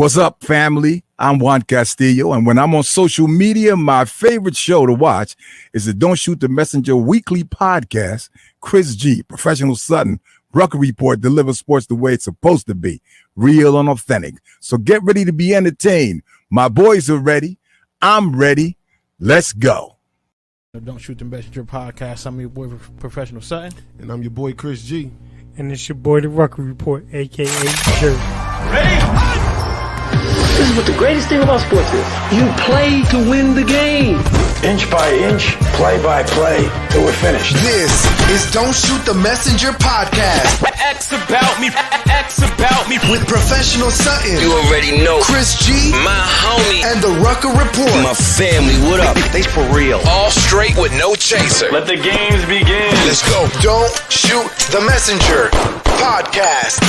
What's up, family? I'm Juan Castillo, and when I'm on social media, my favorite show to watch is the Don't Shoot the Messenger weekly podcast. Chris G, Professional Sutton, Rucker Report delivers sports the way it's supposed to be, real and authentic. So get ready to be entertained. My boys are ready. I'm ready. Let's go. Don't Shoot the Messenger podcast. I'm your boy, Professional Sutton. And I'm your boy, Chris G. And it's your boy, the Rucker Report, a.k.a. Jerry. Ready? This is what the greatest thing about sports is. You play to win the game. Inch by inch, play by play, till we're finished. This is Don't Shoot the Messenger podcast. X about me. With Professional Sutton. You already know. Chris G. My homie. And the Rucker Report. My family, what up? They for real. All straight with no chaser. Let the games begin. Let's go. Don't Shoot the Messenger podcast.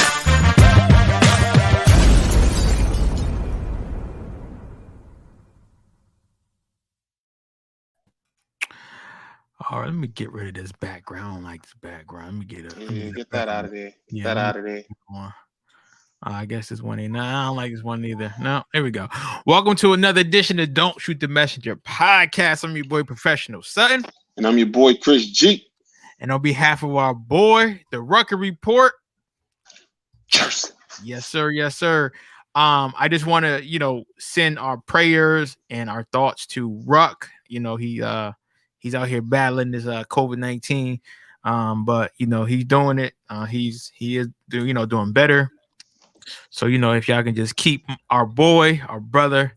All right, let me get rid of this background. I don't like this background. Let me Get that out of there. Get that out of there. I guess this one ain't. I don't like this one either. No, here we go. Welcome to another edition of Don't Shoot the Messenger podcast. I'm your boy, Professional Sutton. And I'm your boy, Chris G. And on behalf of our boy, the Rucker Report. Cheers. Yes, sir. Yes, sir. I just want to, send our prayers and our thoughts to Ruck. He's out here battling this COVID-19, but he's doing it. He is doing better. So if y'all can just keep our boy, our brother,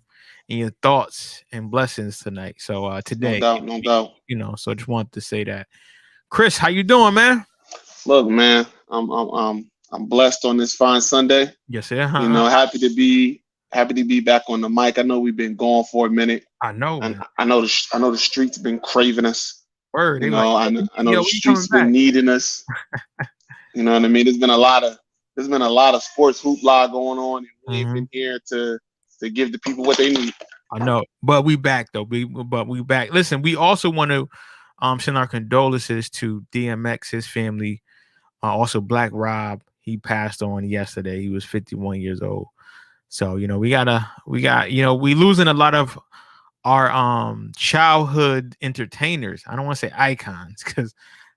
in your thoughts and blessings tonight. So today, no doubt. So I just wanted to say that. Chris, how you doing, man? Look, man, I'm blessed on this fine Sunday. Yes, sir. Happy to be back on the mic. I know we've been gone for a minute. I know. And I know the streets been craving us. Word. I know the streets been needing us. You know what I mean? There's been a lot of sports hoopla going on, and we ain't been here to give the people what they need. I know, but we back though. We back. Listen, we also want to send our condolences to DMX, his family. Also, Black Rob, he passed on yesterday. He was 51 years old. So, we losing a lot of our childhood entertainers. I don't want to say icons because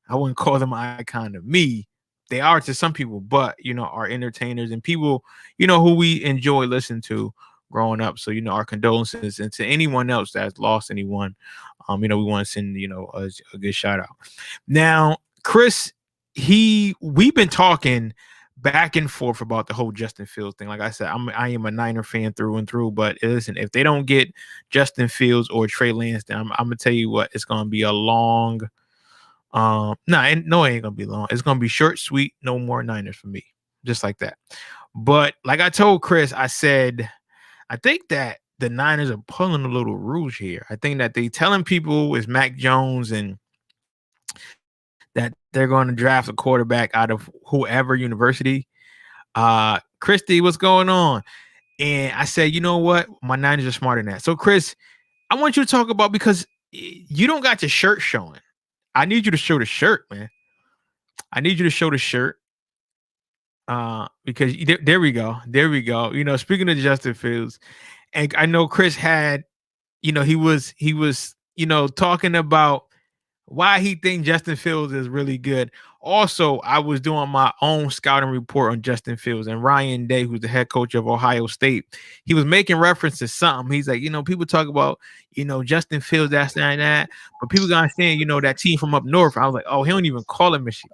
I wouldn't call them an icon to me. They are to some people, but our entertainers and people, who we enjoy listening to growing up. So, our condolences, and to anyone else that's lost anyone, we want to send, a good shout out. Now, Chris, we've been talking back and forth about the whole Justin Fields thing. Like I said, I am a Niner fan through and through, but listen, if they don't get Justin Fields or Trey Lance, then I'm gonna tell you what, it's gonna be a long no, it ain't gonna be long. It's gonna be short, sweet, no more Niners for me. Just like that. But like I told Chris, I said I think that the Niners are pulling a little rouge here. I think that they telling people it's Mac Jones and that they're going to draft a quarterback out of whoever university. Christy, what's going on? And I said, you know what? My Niners are smarter than that. So, Chris, I want you to talk about, because you don't got your shirt showing. I need you to show the shirt, man. I need you to show the shirt. Because there we go. There we go. Speaking of Justin Fields, and I know Chris had, he was talking about why he thinks Justin Fields is really good. Also, I was doing my own scouting report on Justin Fields, and Ryan Day, who's the head coach of Ohio State, he was making reference to something. He's like, people talk about, Justin Fields, that's that, but people gotta understand, that team from up north. I was like, oh, he don't even call it Michigan.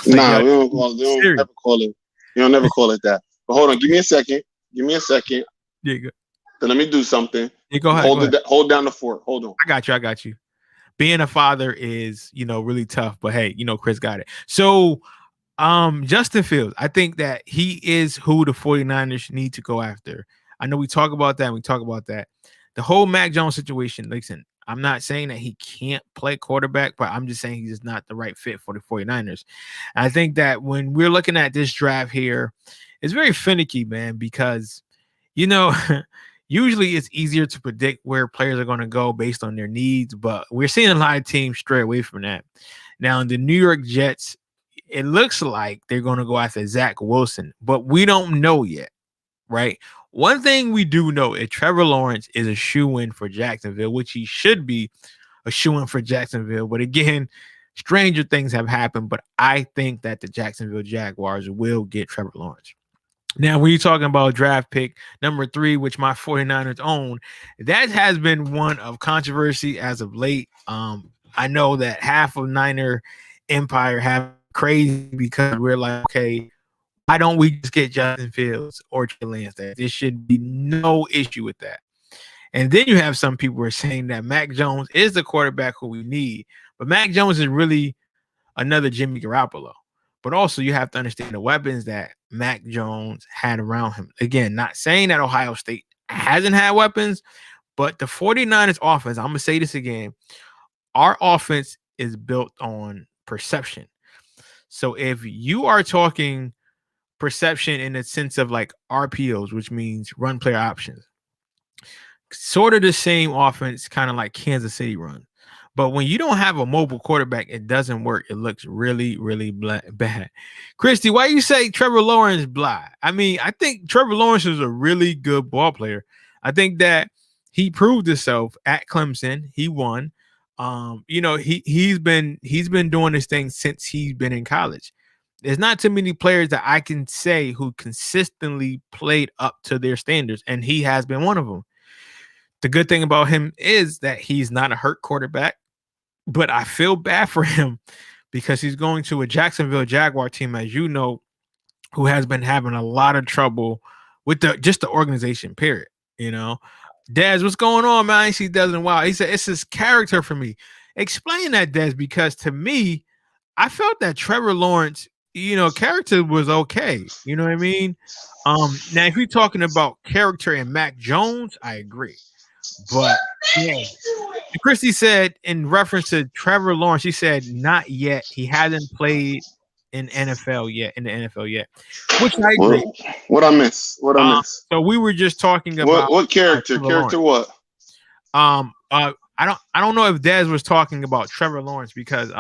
Nah, we don't call it. They don't never call it. You don't never call it that. But hold on, give me a second. Yeah, good. Then let me do something. Yeah, go ahead. Hold down the fort. Hold on. I got you. Being a father is, really tough, but hey, Chris got it. So, Justin Fields, I think that he is who the 49ers need to go after. I know we talk about that. The whole Mac Jones situation, listen, I'm not saying that he can't play quarterback, but I'm just saying he's just not the right fit for the 49ers. And I think that when we're looking at this draft here, it's very finicky, man, because, usually it's easier to predict where players are going to go based on their needs, but we're seeing a lot of teams stray away from that. Now, the New York Jets, it looks like they're going to go after Zach Wilson, but we don't know yet, right? One thing we do know is Trevor Lawrence is a shoe-in for Jacksonville, which he should be a shoe-in for Jacksonville. But again, stranger things have happened. But I think that the Jacksonville Jaguars will get Trevor Lawrence. Now, when you're talking about draft pick number 3, which my 49ers own, that has been one of controversy as of late. I know that half of Niner Empire have crazy because we're like, okay, why don't we just get Justin Fields or Trey Lance? There should be no issue with that. And then you have some people who are saying that Mac Jones is the quarterback who we need, but Mac Jones is really another Jimmy Garoppolo. But also you have to understand the weapons that Mac Jones had around him. Again, not saying that Ohio State hasn't had weapons, but the 49ers offense, I'm going to say this again, our offense is built on perception. So if you are talking perception in the sense of like RPOs, which means run player options, sort of the same offense, kind of like Kansas City run. But when you don't have a mobile quarterback, it doesn't work. It looks really, really bad. Christy, why you say Trevor Lawrence blah? I mean, I think Trevor Lawrence is a really good ball player. I think that he proved himself at Clemson. He won. He's been doing this thing since he's been in college. There's not too many players that I can say who consistently played up to their standards, and he has been one of them. The good thing about him is that he's not a hurt quarterback. But I feel bad for him because he's going to a Jacksonville Jaguar team, as you know, who has been having a lot of trouble with the organization, period. You know, Dez, what's going on, man? I see Dez and wow. He said, it's his character for me. Explain that, Dez, because to me, I felt that Trevor Lawrence, character was okay. You know what I mean? Now, if you're talking about character and Mac Jones, I agree. But yeah, Christy said in reference to Trevor Lawrence, she said not yet. He hasn't played in the NFL yet, which I agree. What I miss? So we were just talking about what character? Character what? I don't know if Dez was talking about Trevor Lawrence because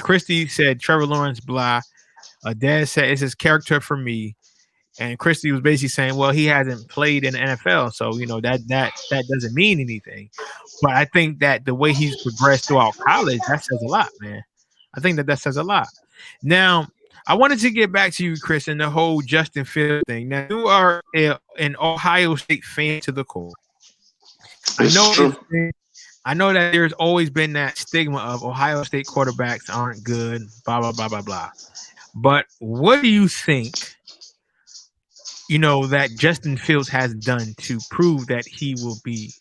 Christy said Trevor Lawrence blah. Dez said it's his character for me. And Christy was basically saying, well, he hasn't played in the NFL, so that doesn't mean anything. But I think that the way he's progressed throughout college, that says a lot, man. I think that says a lot. Now, I wanted to get back to you, Chris, and the whole Justin Fields thing. Now, you are an Ohio State fan to the core. I know that there's always been that stigma of Ohio State quarterbacks aren't good, blah, blah, blah, blah, blah. But what do you think that Justin Fields has done to prove that he will be,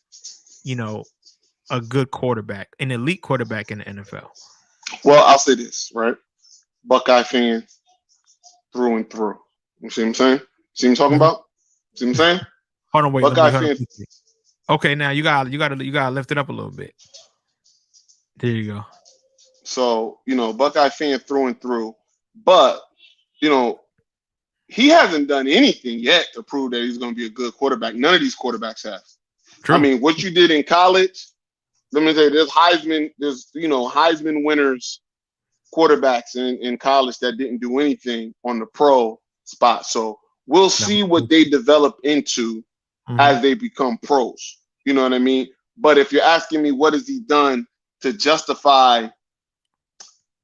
a good quarterback, an elite quarterback in the NFL? Well, I'll say this, right? Buckeye fan through and through. You see what I'm saying? See what I'm talking about? See what I'm saying? Hold on, wait. Buckeye fan. Okay, now you gotta lift it up a little bit. There you go. So, Buckeye fan through and through. But, he hasn't done anything yet to prove that he's going to be a good quarterback. None of these quarterbacks have. True. I mean, what you did in college, let me say, there's Heisman winners, quarterbacks in college that didn't do anything on the pro spot. So we'll see what they develop into as they become pros. You know what I mean? But if you're asking me what has he done to justify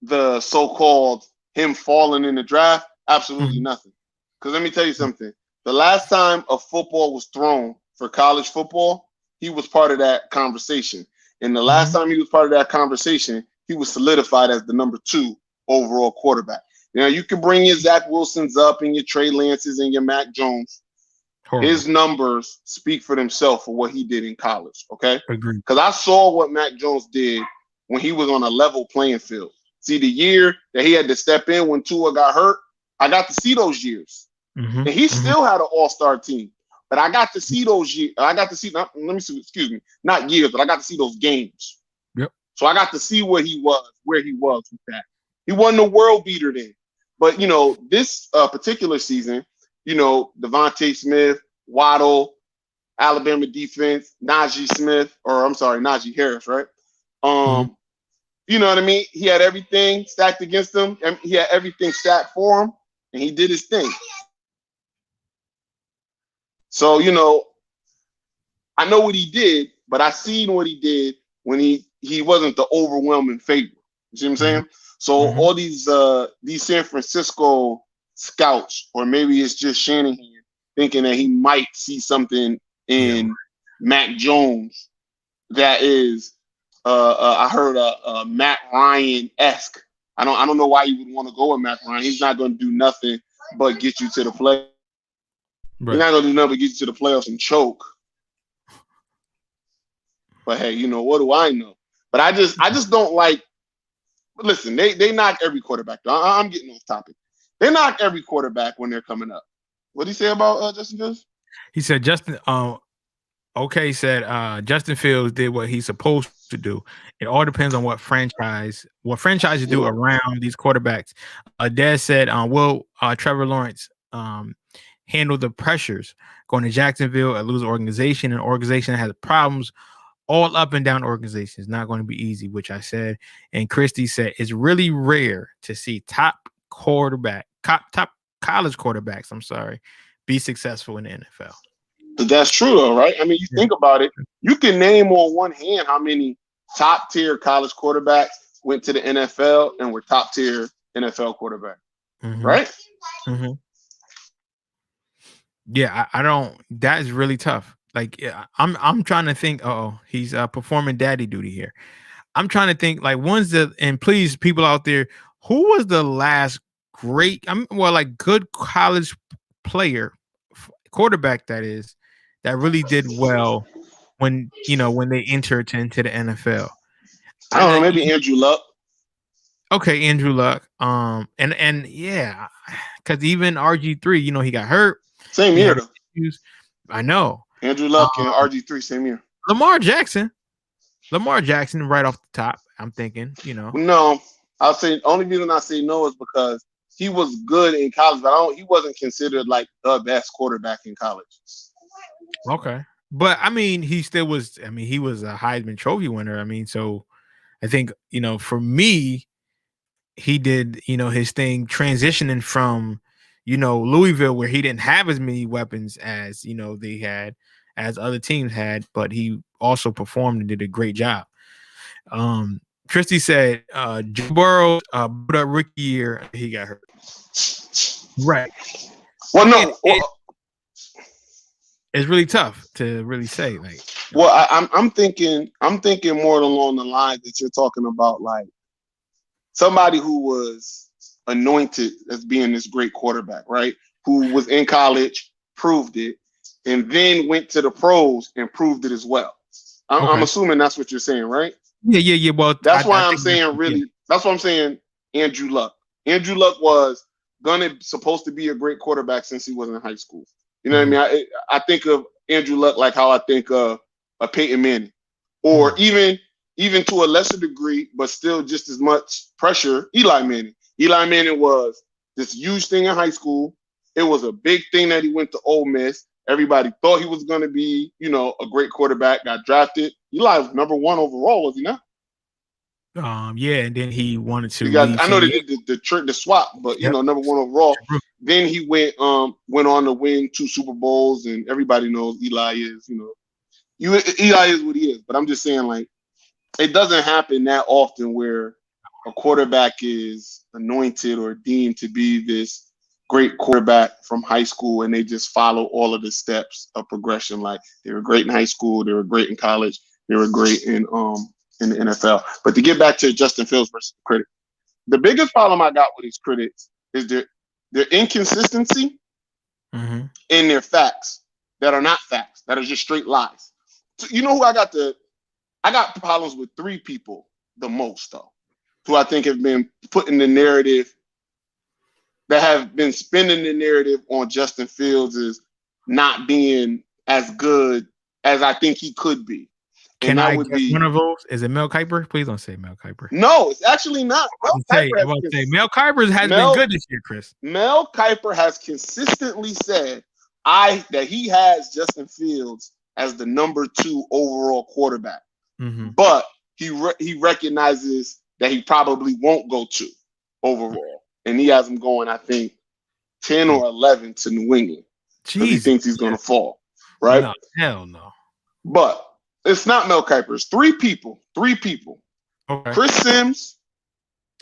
the so-called him falling in the draft, absolutely nothing. Because let me tell you something. The last time a football was thrown for college football, he was part of that conversation. And the last time he was part of that conversation, he was solidified as the number 2 overall quarterback. Now, you can bring your Zach Wilsons up and your Trey Lances and your Mac Jones. His numbers speak for themselves for what he did in college, okay? Agreed. Because I saw what Mac Jones did when he was on a level playing field. See, the year that he had to step in when Tua got hurt, I got to see those years. And he still had an all-star team. But I got to see those years. Not years, but I got to see those games. Yep. So I got to see where he was with that. He wasn't a world beater then. But, this particular season, Devontae Smith, Waddle, Alabama defense, Najee Harris, right? You know what I mean? He had everything stacked against him, and he had everything stacked for him, and he did his thing. So, I know what he did, but I seen what he did when he wasn't the overwhelming favorite. You see what I'm saying? So all these San Francisco scouts, or maybe it's just Shanahan thinking that he might see something in Mac Jones that is I heard a Matt Ryan-esque. I don't know why you would want to go with Matt Ryan. He's not going to do nothing but get you to the play. Right. He's not going to do nothing but get you to the playoffs and choke. But hey, what do I know? But I just don't like. Listen, they knock every quarterback. I'm getting off topic. They knock every quarterback when they're coming up. What did he say about Justin Fields? He said Justin Fields did what he's supposed to do. It all depends on what franchises do around these quarterbacks. Dad said, will Trevor Lawrence handle the pressures going to Jacksonville, a losing organization, an organization that has problems all up and down organizations? Not going to be easy, which I said. And Christie said it's really rare to see top college quarterbacks, be successful in the NFL. That's true, though, right? I mean, you think about it. You can name on one hand how many top-tier college quarterbacks went to the NFL and were top-tier NFL quarterbacks, right? Mm-hmm. Yeah, I don't. That is really tough. Like, I'm trying to think. He's performing daddy duty here. I'm trying to think. Like, and please, people out there, who was the last great? Good college player, quarterback that really did well when they entered into the NFL. I don't know, maybe Andrew Luck. Okay, Andrew Luck. And yeah, because even RG3, he got hurt. Same year though. I know. Andrew Luck and RG3 same year. Lamar Jackson right off the top. I'm thinking, No, I'll say only reason I say no is because he was good in college, but he wasn't considered like the best quarterback in college. Okay. But I mean, he still was. I mean, he was a Heisman Trophy winner. I mean, so I think, for me, he did, his thing transitioning from, Louisville, where he didn't have as many weapons as, they had, as other teams had, but he also performed and did a great job. Christie said, Joe Burrow, that rookie year, he got hurt. Right. Well, no. It's really tough to really say. Like, well, I'm thinking more along the lines that you're talking about, like somebody who was anointed as being this great quarterback, right? Who was in college, proved it, and then went to the pros and proved it as well. I'm assuming that's what you're saying, right? Yeah. Well, that's why I'm saying that's what I'm saying. Andrew Luck. Andrew Luck was supposed to be a great quarterback since he was in high school. You know what I mean? I think of Andrew Luck like how I think of Peyton Manning, or even to a lesser degree, but still just as much pressure, Eli Manning. Eli Manning was this huge thing in high school. It was a big thing that he went to Ole Miss. Everybody thought he was going to be, a great quarterback. Got drafted. Eli was number 1 overall, was he not? Yeah, and then he wanted to. I know they did the swap, but number 1 overall. Then he went on to win 2 Super Bowls, and everybody knows Eli is, Eli is what he is. But I'm just saying, like, it doesn't happen that often where a quarterback is anointed or deemed to be this great quarterback from high school, and they just follow all of the steps of progression. Like, they were great in high school, they were great in college, they were great in the NFL. But to get back to Justin Fields versus the critics, the biggest problem I got with these critics is their inconsistency in their facts that are not facts, that are just straight lies. So you know who I got problems with 3 people the most, though, who I think have been putting the narrative, that have been spinning the narrative on Justin Fields as not being as good as I think he could be. Can I guess one of those? Is it Mel Kiper? Please don't say Mel Kiper. No, it's actually not. Mel Kiper has been good this year, Chris. Mel Kiper has consistently said that he has Justin Fields as the number 2 overall quarterback, but he recognizes that he probably won't go 2 overall, and he has him going, I think, 10 or 11 to New England. He thinks he's going to fall. right? No, hell no. But it's not Mel Kiper. It's three people. Okay. Chris Sims,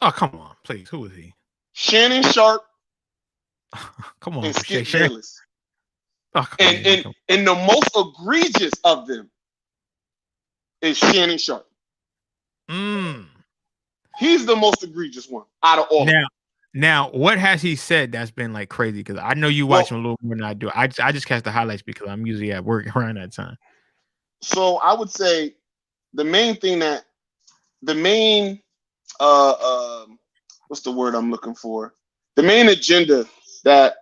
Oh, come on, please. Who is he? Shannon Sharp, Come on, and Skip Shay. Bayless. Oh, come on. And the most egregious of them is Shannon Sharp. He's the most egregious one out of all of them. Now, what has he said that's been like crazy? Because I know you watch him a little more than I do. I just catch the highlights because I'm usually at work around that time. So I would say the main what's the word I'm looking for? The main agenda that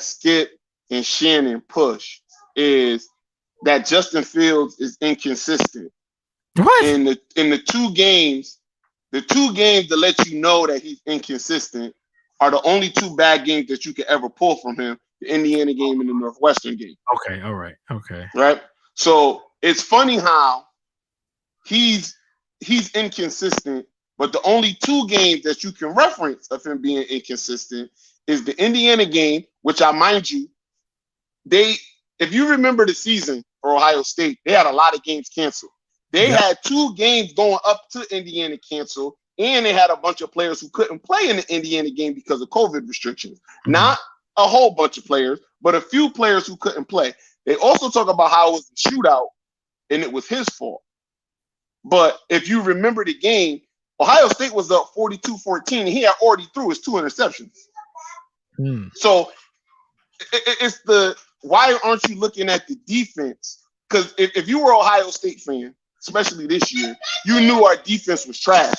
Skip and Shannon push is that Justin Fields is inconsistent. What? In the two games that let you know that he's inconsistent are the only two bad games that you could ever pull from him: the Indiana game and the Northwestern game. Okay, all right, okay. Right? So it's funny how he's inconsistent, but the only two games that you can reference of him being inconsistent is the Indiana game, which I mind you, if you remember the season for Ohio State, they had a lot of games canceled. They had 2 games going up to Indiana canceled, and they had a bunch of players who couldn't play in the Indiana game because of COVID restrictions. Mm-hmm. Not a whole bunch of players, but a few players who couldn't play. They also talk about how it was a shootout, and it was his fault. But if you remember the game, Ohio State was up 42-14, and he had already threw his 2 interceptions. So it's why aren't you looking at the defense? Because if you were an Ohio State fan, especially this year, you knew our defense was trash.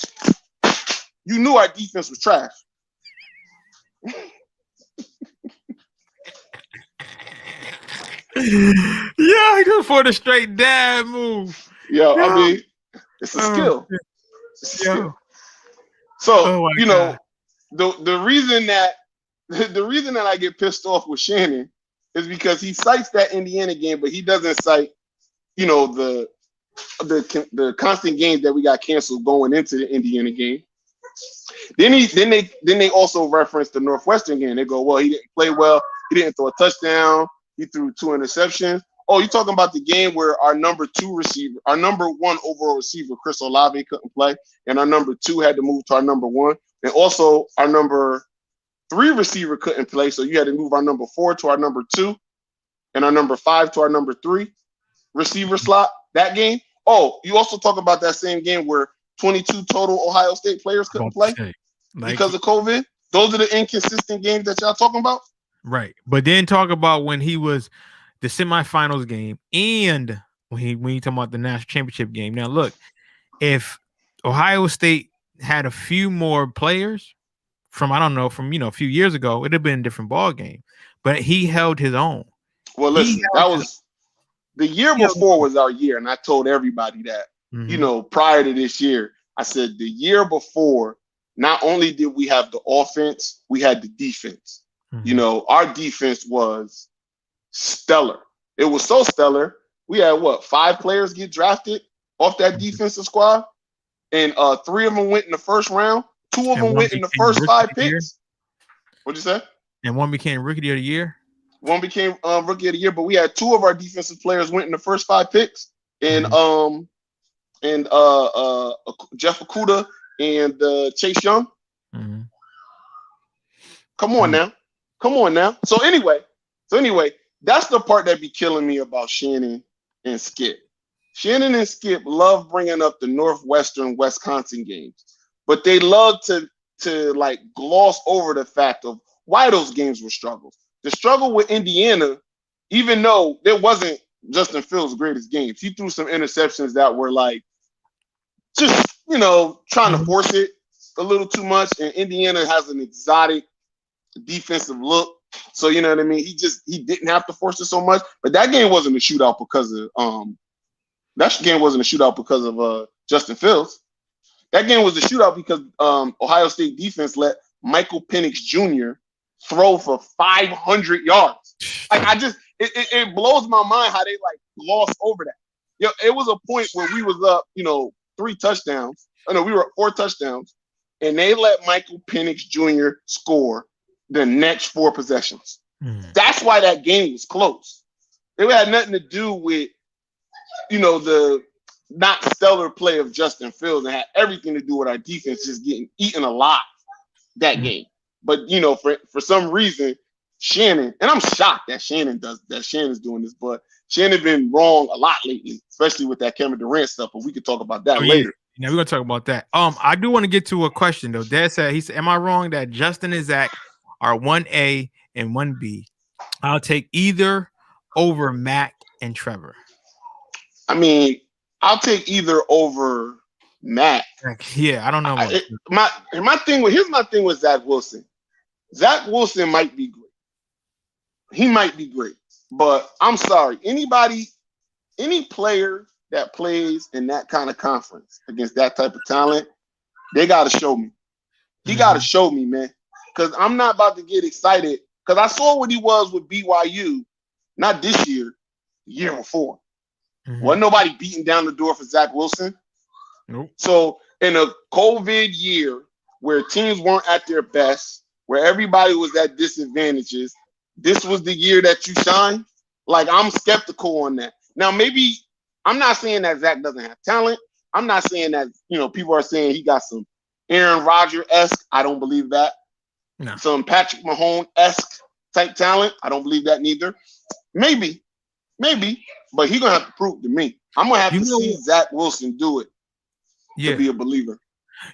Yeah, he goes for the straight dad move. Yeah, I mean, it's a skill. It's a skill. So, the reason that I get pissed off with Shannon is because he cites that Indiana game, but he doesn't cite, the constant games that we got canceled going into the Indiana game. Then they also reference the Northwestern game. They go, well, he didn't play well. He didn't throw a touchdown. He threw 2 interceptions. Oh, you're talking about the game where our number 1 overall receiver, Chris Olave, couldn't play, and our number 2 had to move to our number 1, and also our number 3 receiver couldn't play, so you had to move our number 4 to our number 2, and our number 5 to our number 3 receiver slot. That game. Oh, you also talk about that same game where 22 total Ohio State players couldn't play because of COVID. Those are the inconsistent games that y'all talking about. Right. But then talk about when he was the semifinals game and when you talking about the national championship game. Now, look, if Ohio State had a few more players from a few years ago, it'd have been a different ball game. But he held his own. Well, listen, the year before was our year, and I told everybody that. Mm-hmm. Prior to this year, I said the year before, not only did we have the offense, we had the defense. Mm-hmm. Our defense was stellar. It was so stellar. We had 5 players get drafted off that defensive squad, and 3 of them went in the first round. 2 of them went in the first 5 picks. What'd you say? And one became rookie of the year. One became rookie of the year, but we had 2 of our defensive players went in the first 5 picks, and Jeff Okudah and Chase Young. Mm-hmm. Come on now. So anyway, that's the part that be killing me about Shannon and Skip. Shannon and Skip love bringing up the Northwestern Wisconsin games, but they love to gloss over the fact of why those games were struggles. The struggle with Indiana, even though it wasn't Justin Fields' greatest games, he threw some interceptions that were just trying to force it a little too much, and Indiana has an exotic defensive look. So you know what I mean? He didn't have to force it so much. But that game wasn't a shootout because of Justin Fields. That game was a shootout because Ohio State defense let Michael Penix Jr. throw for 500 yards. It blows my mind how they gloss over that. It was a point where we was up, 3 touchdowns. We were up 4 touchdowns, and they let Michael Penix Jr. score the next 4 possessions. Mm. That's why that game was close. It had nothing to do with, the not stellar play of Justin Fields, and had everything to do with our defense just getting eaten alive that game. But for some reason, Shannon, and I'm shocked that Shannon's doing this, but Shannon's been wrong a lot lately, especially with that Kevin Durant stuff. But we could talk about that later. Yeah, we're gonna talk about that. I do want to get to a question though. Dad said, he said, "Am I wrong that Justin and Zach are 1A and 1B? I'll take either over Mac and Trevor." I mean, I'll take either over Mac. Yeah, I don't know. Here's my thing with Zach Wilson. Zach Wilson might be great. He might be great, but I'm sorry. Any player that plays in that kind of conference against that type of talent, they got to show me. He got to show me, man, because I'm not about to get excited because I saw what he was with BYU, not this year, the year before. Wasn't nobody beating down the door for Zach Wilson. Nope. So in a COVID year where teams weren't at their best, where everybody was at disadvantages, this was the year that you shine. Like, I'm skeptical on that. Now, maybe I'm not saying that Zach doesn't have talent. I'm not saying that, people are saying he got some Aaron Rodgers-esque. I don't believe that. No. Some Patrick Mahomes-esque type talent. I don't believe that neither. Maybe, but he's going to have to prove to me. I'm going to have to see Zach Wilson do it to be a believer.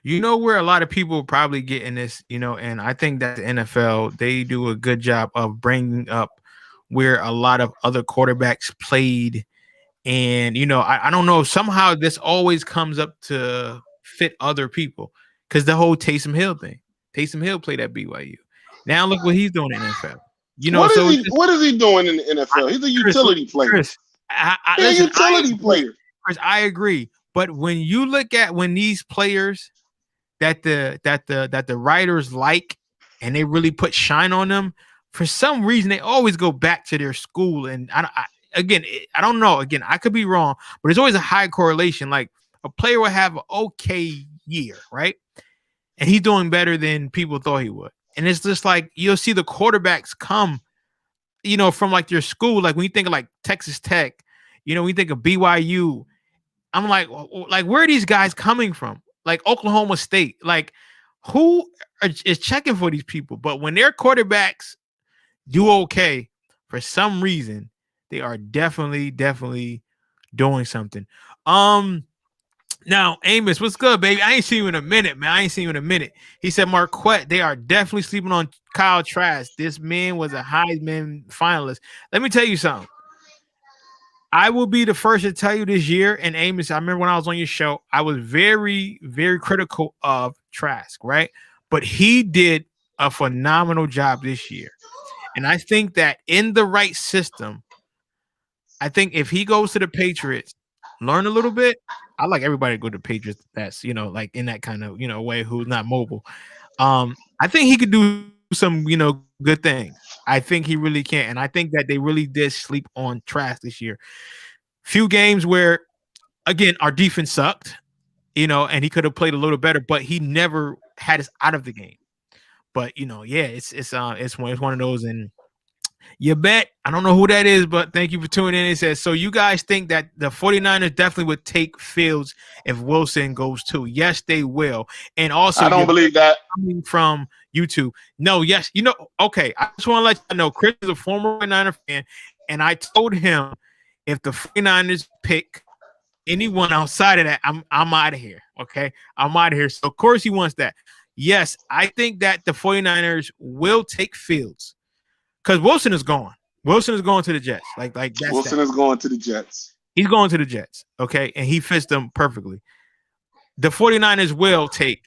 You know where a lot of people probably get in this, and I think that the NFL, they do a good job of bringing up where a lot of other quarterbacks played. And, I don't know, somehow this always comes up to fit other people because the whole Taysom Hill thing. Taysom Hill played at BYU. Now look what he's doing in the NFL. What is he doing in the NFL? He's a utility player. Chris, He's a utility player. Chris, I agree. But when you look at when these players that the writers like and they really put shine on them, for some reason they always go back to their school. And I don't know. Again, I could be wrong, but there's always a high correlation. Like a player will have an okay year, right? And he's doing better than people thought he would. And it's just like you'll see the quarterbacks come, from like your school. Like when you think of like Texas Tech, when you think of BYU, I'm like where are these guys coming from? Like Oklahoma State, like who is checking for these people? But when their quarterbacks do okay, for some reason, they are definitely doing something. Now, Amos, what's good, baby? I ain't seen you in a minute, man. He said, Marquette, they are definitely sleeping on Kyle Trask. This man was a Heisman finalist. Let me tell you something. I will be the first to tell you this year, and Amos, I remember when I was on your show, I was very, very critical of Trask, right? But he did a phenomenal job this year. And I think that in the right system, I think if he goes to the Patriots, learn a little bit. I like everybody to go to Patriots. That's, like in that kind of, way, who's not mobile. I think he could do some, good things. I think he really can. And I think that they really did sleep on Trask this year. Few games where, again, our defense sucked, and he could have played a little better, but he never had us out of the game. But, it's one of those. And you bet, I don't know who that is, but thank you for tuning in. It says, so you guys think that the 49ers definitely would take Fields if Wilson goes too? Yes, they will. And also, I don't believe that. Coming from YouTube. No, yes. Okay, I just want to let you know, Chris is a former 49er fan, and I told him if the 49ers pick anyone outside of that, I'm out of here, okay? I'm out of here. So, of course, he wants that. Yes, I think that the 49ers will take Fields. Because Wilson is gone. Wilson is going to the Jets. Like that's Wilson is going to the Jets. He's going to the Jets. Okay. And he fits them perfectly. The 49ers will take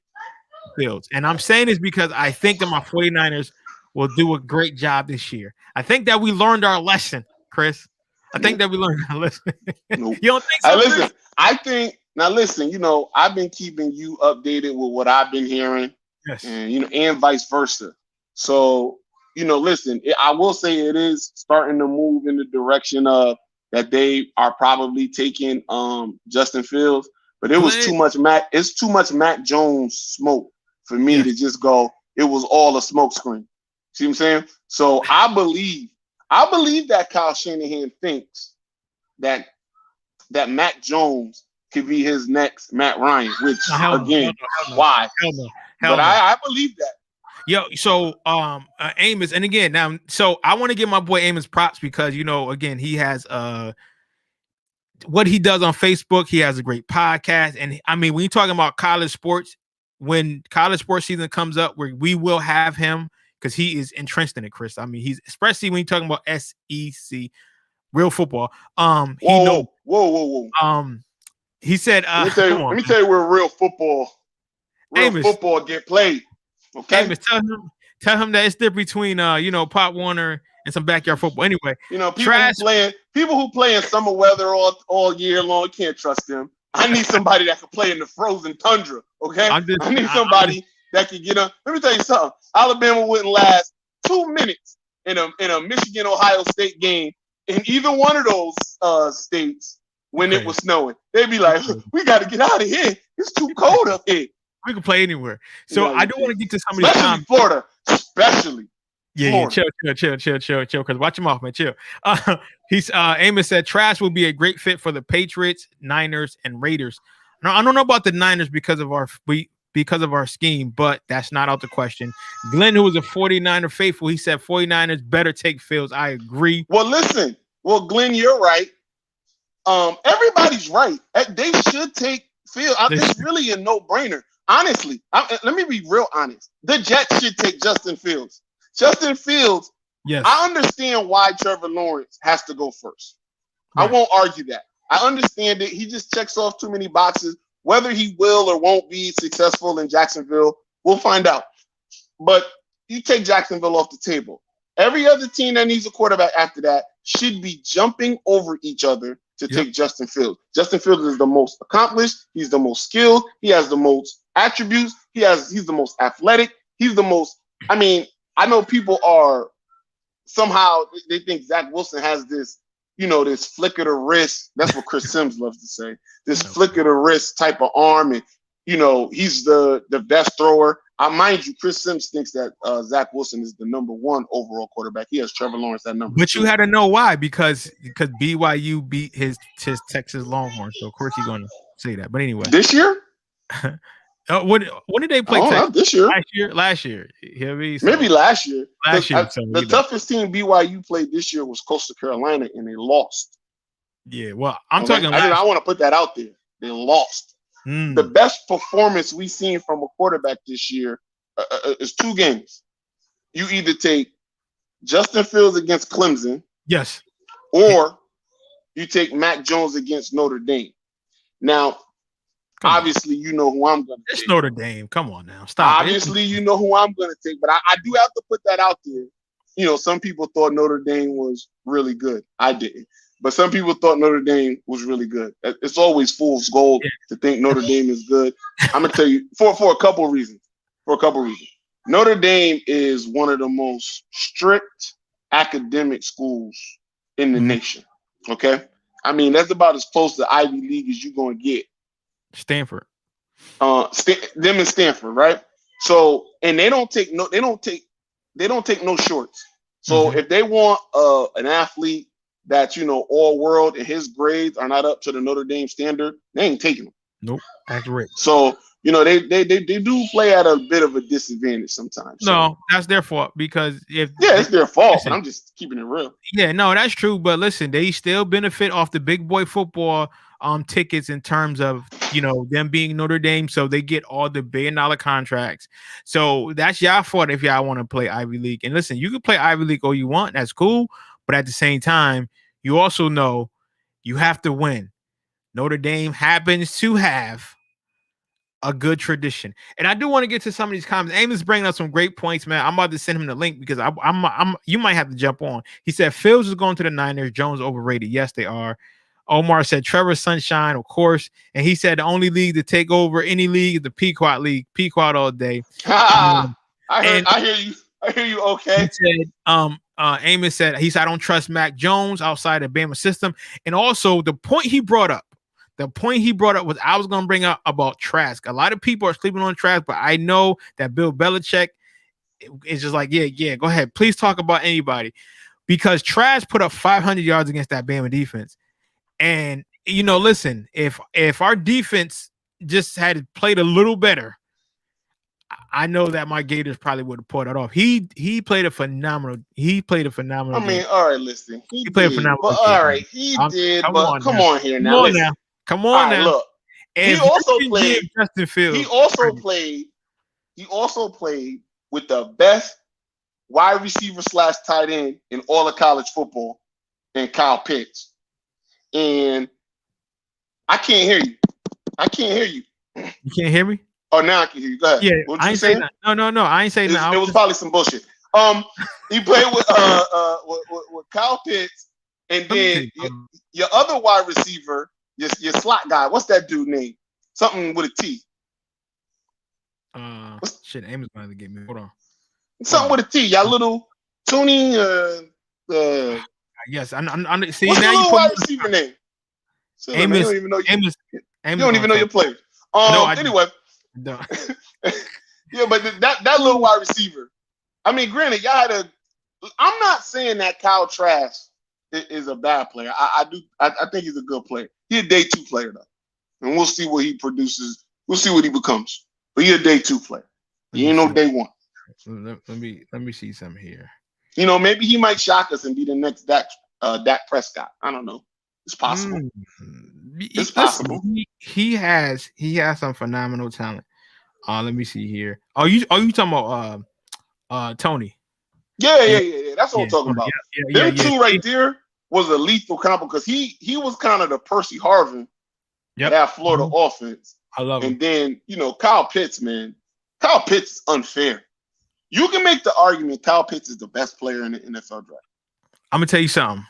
Fields. And I'm saying this because I think that my 49ers will do a great job this year. I think that we learned our lesson, Chris. I think that we learned our lesson. Nope. You don't think so? Listen, I think now listen, I've been keeping you updated with what I've been hearing. Yes. And and vice versa. So listen, I will say it is starting to move in the direction of that they are probably taking Justin Fields, but it was too much Mac Jones smoke for me to just go, it was all a smoke screen. See what I'm saying? So I believe I believe that Kyle Shanahan thinks that Mac Jones could be his next Matt Ryan, which again, why? But I believe that. Yo, so Amos, and again, now, so I want to give my boy Amos props because again, he has what he does on Facebook. He has a great podcast, and I mean, when you're talking about college sports, when college sports season comes up, where we will have him because he is entrenched in it, Chris. I mean, he's especially when you're talking about SEC, real football. Whoa. He said, let me tell you where real football get played. Okay, Amos, tell him that it's different between Pop Warner and some backyard football. Anyway, people who play in summer weather all year long, you can't trust them. I need somebody that can play in the frozen tundra. Okay, I need somebody that can get up. Let me tell you something. Alabama wouldn't last 2 minutes in a Michigan Ohio State game in either one of those states when it was snowing. They'd be like, we got to get out of here. It's too cold up here. We can play anywhere. So I do want to get to some of these comments. Florida, especially. Yeah, chill. Because watch him off, man. Chill. Amos said Trask will be a great fit for the Patriots, Niners, and Raiders. Now, I don't know about the Niners because of our scheme, but that's not out the question. Glenn, who was a 49er faithful, he said 49ers better take Fields. I agree. Well, listen. Well, Glenn, you're right. Everybody's right. They should take Fields. It's really a no-brainer. Honestly, let me be real honest. The Jets should take Justin Fields. Justin Fields, yes. I understand why Trevor Lawrence has to go first. Right. I won't argue that. I understand it. He just checks off too many boxes. Whether he will or won't be successful in Jacksonville, we'll find out. But you take Jacksonville off the table. Every other team that needs a quarterback after that should be jumping over each other to take Justin Fields. Justin Fields is the most accomplished. He's the most skilled. He has the most attributes. He's the most athletic. He's the most, I know people are somehow, they think Zach Wilson has this, this flick of the wrist. That's what Chris Sims loves to say. This flick of the wrist type of arm. And, he's the best thrower. Mind you, Chris Sims thinks that Zach Wilson is the number 1 overall quarterback. He has Trevor Lawrence at number 2. But you had to know why, because BYU beat his Texas Longhorns. So, of course, he's going to say that. But anyway. This year? When did they play Texas? This year. Last year. Maybe last year. The toughest team BYU played this year was Coastal Carolina, and they lost. Yeah, well, I'm talking. I want to put that out there. They lost. The best performance we've seen from a quarterback this year is 2 games. You either take Justin Fields against Clemson, yes, or you take Mac Jones against Notre Dame. Now, obviously, you know who I'm going to take. It's Notre Dame. Come on now. Stop. Obviously, you know who I'm going to take, but I do have to put that out there. Some people thought Notre Dame was really good. I didn't. But some people thought Notre Dame was really good. It's always fool's gold to think Notre Dame is good. I'm going to tell you for a couple of reasons. Notre Dame is one of the most strict academic schools in the nation. Okay? That's about as close to Ivy League as you're going to get. Stanford. Them and Stanford, right? So, and they don't take no shorts. So if they want an athlete that's all world and his grades are not up to the Notre Dame standard, they ain't taking them. Nope, accurate. So they do play at a bit of a disadvantage sometimes. No, that's their fault because it's their fault. Listen, I'm just keeping it real. Yeah, no, that's true. But listen, they still benefit off the big boy football tickets in terms of them being Notre Dame, so they get all the $1 billion contracts. So that's y'all fault if y'all want to play Ivy League. And listen, you can play Ivy League all you want, that's cool. But at the same time, you also know you have to win. Notre Dame happens to have a good tradition. And I do want to get to some of these comments. Amos is bringing up some great points, man. I'm about to send him the link because you might have to jump on. He said Fields is going to the Niners. Jones overrated. Yes, they are. Omar said Trevor Sunshine, of course. And he said the only league to take over any league is the Pequot League. Pequot all day. I hear you. Okay. He said, Amos said, I don't trust Mac Jones outside the Bama system. And also the point he brought up was I was going to bring up about Trask. A lot of people are sleeping on Trask, but I know that Bill Belichick is just like, yeah, go ahead. Please talk about anybody. because Trash put up 500 yards against that Bama defense. And, listen, if our defense just had played a little better, I know that my Gators probably would have pulled it off. He played a phenomenal. He played a phenomenal. I mean, game. all right, listen. He played did, a phenomenal. But game. all right, he did. Come But come on here now. Come on listen. now. Come All on right, now. look. And He also played. Justin Fields. He also played. He also played with the best wide receiver / tight end in all of college football, and Kyle Pitts. And I can't hear you. I can't hear you. You can't hear me? Oh, now I can hear you. Go ahead. Yeah, what I ain't saying that. No. I ain't saying that. It was probably some bullshit. He played with Kyle Pitts, and then your other wide receiver, your slot guy. What's that dude name? Something with a T. Shit, Amos gonna get me. Hold on. Something with a T. Y'all little Toonie. Yes, I'm see what's now your you little put wide receiver name? So, Amos. you don't even know Amos. You don't even know your players. Anyway. No. Yeah, but that little wide receiver. I mean, granted, y'all had I'm not saying that Kyle Trask is a bad player. I think he's a good player. He's a day 2 player though, and we'll see what he produces. We'll see what he becomes. But he's a day 2 player. He ain't no day 1. Let me see something here. Maybe he might shock us and be the next Dak Prescott. I don't know. It's possible. It's possible. He has some phenomenal talent. Let me see here. Are you talking about Tony? Yeah. That's what I'm talking about. Them two right there was a lethal combo because he was kind of the Percy Harvin of that Florida offense. I love him. And then, Kyle Pitts, man. Kyle Pitts is unfair. You can make the argument Kyle Pitts is the best player in the NFL draft. I'm gonna tell you something.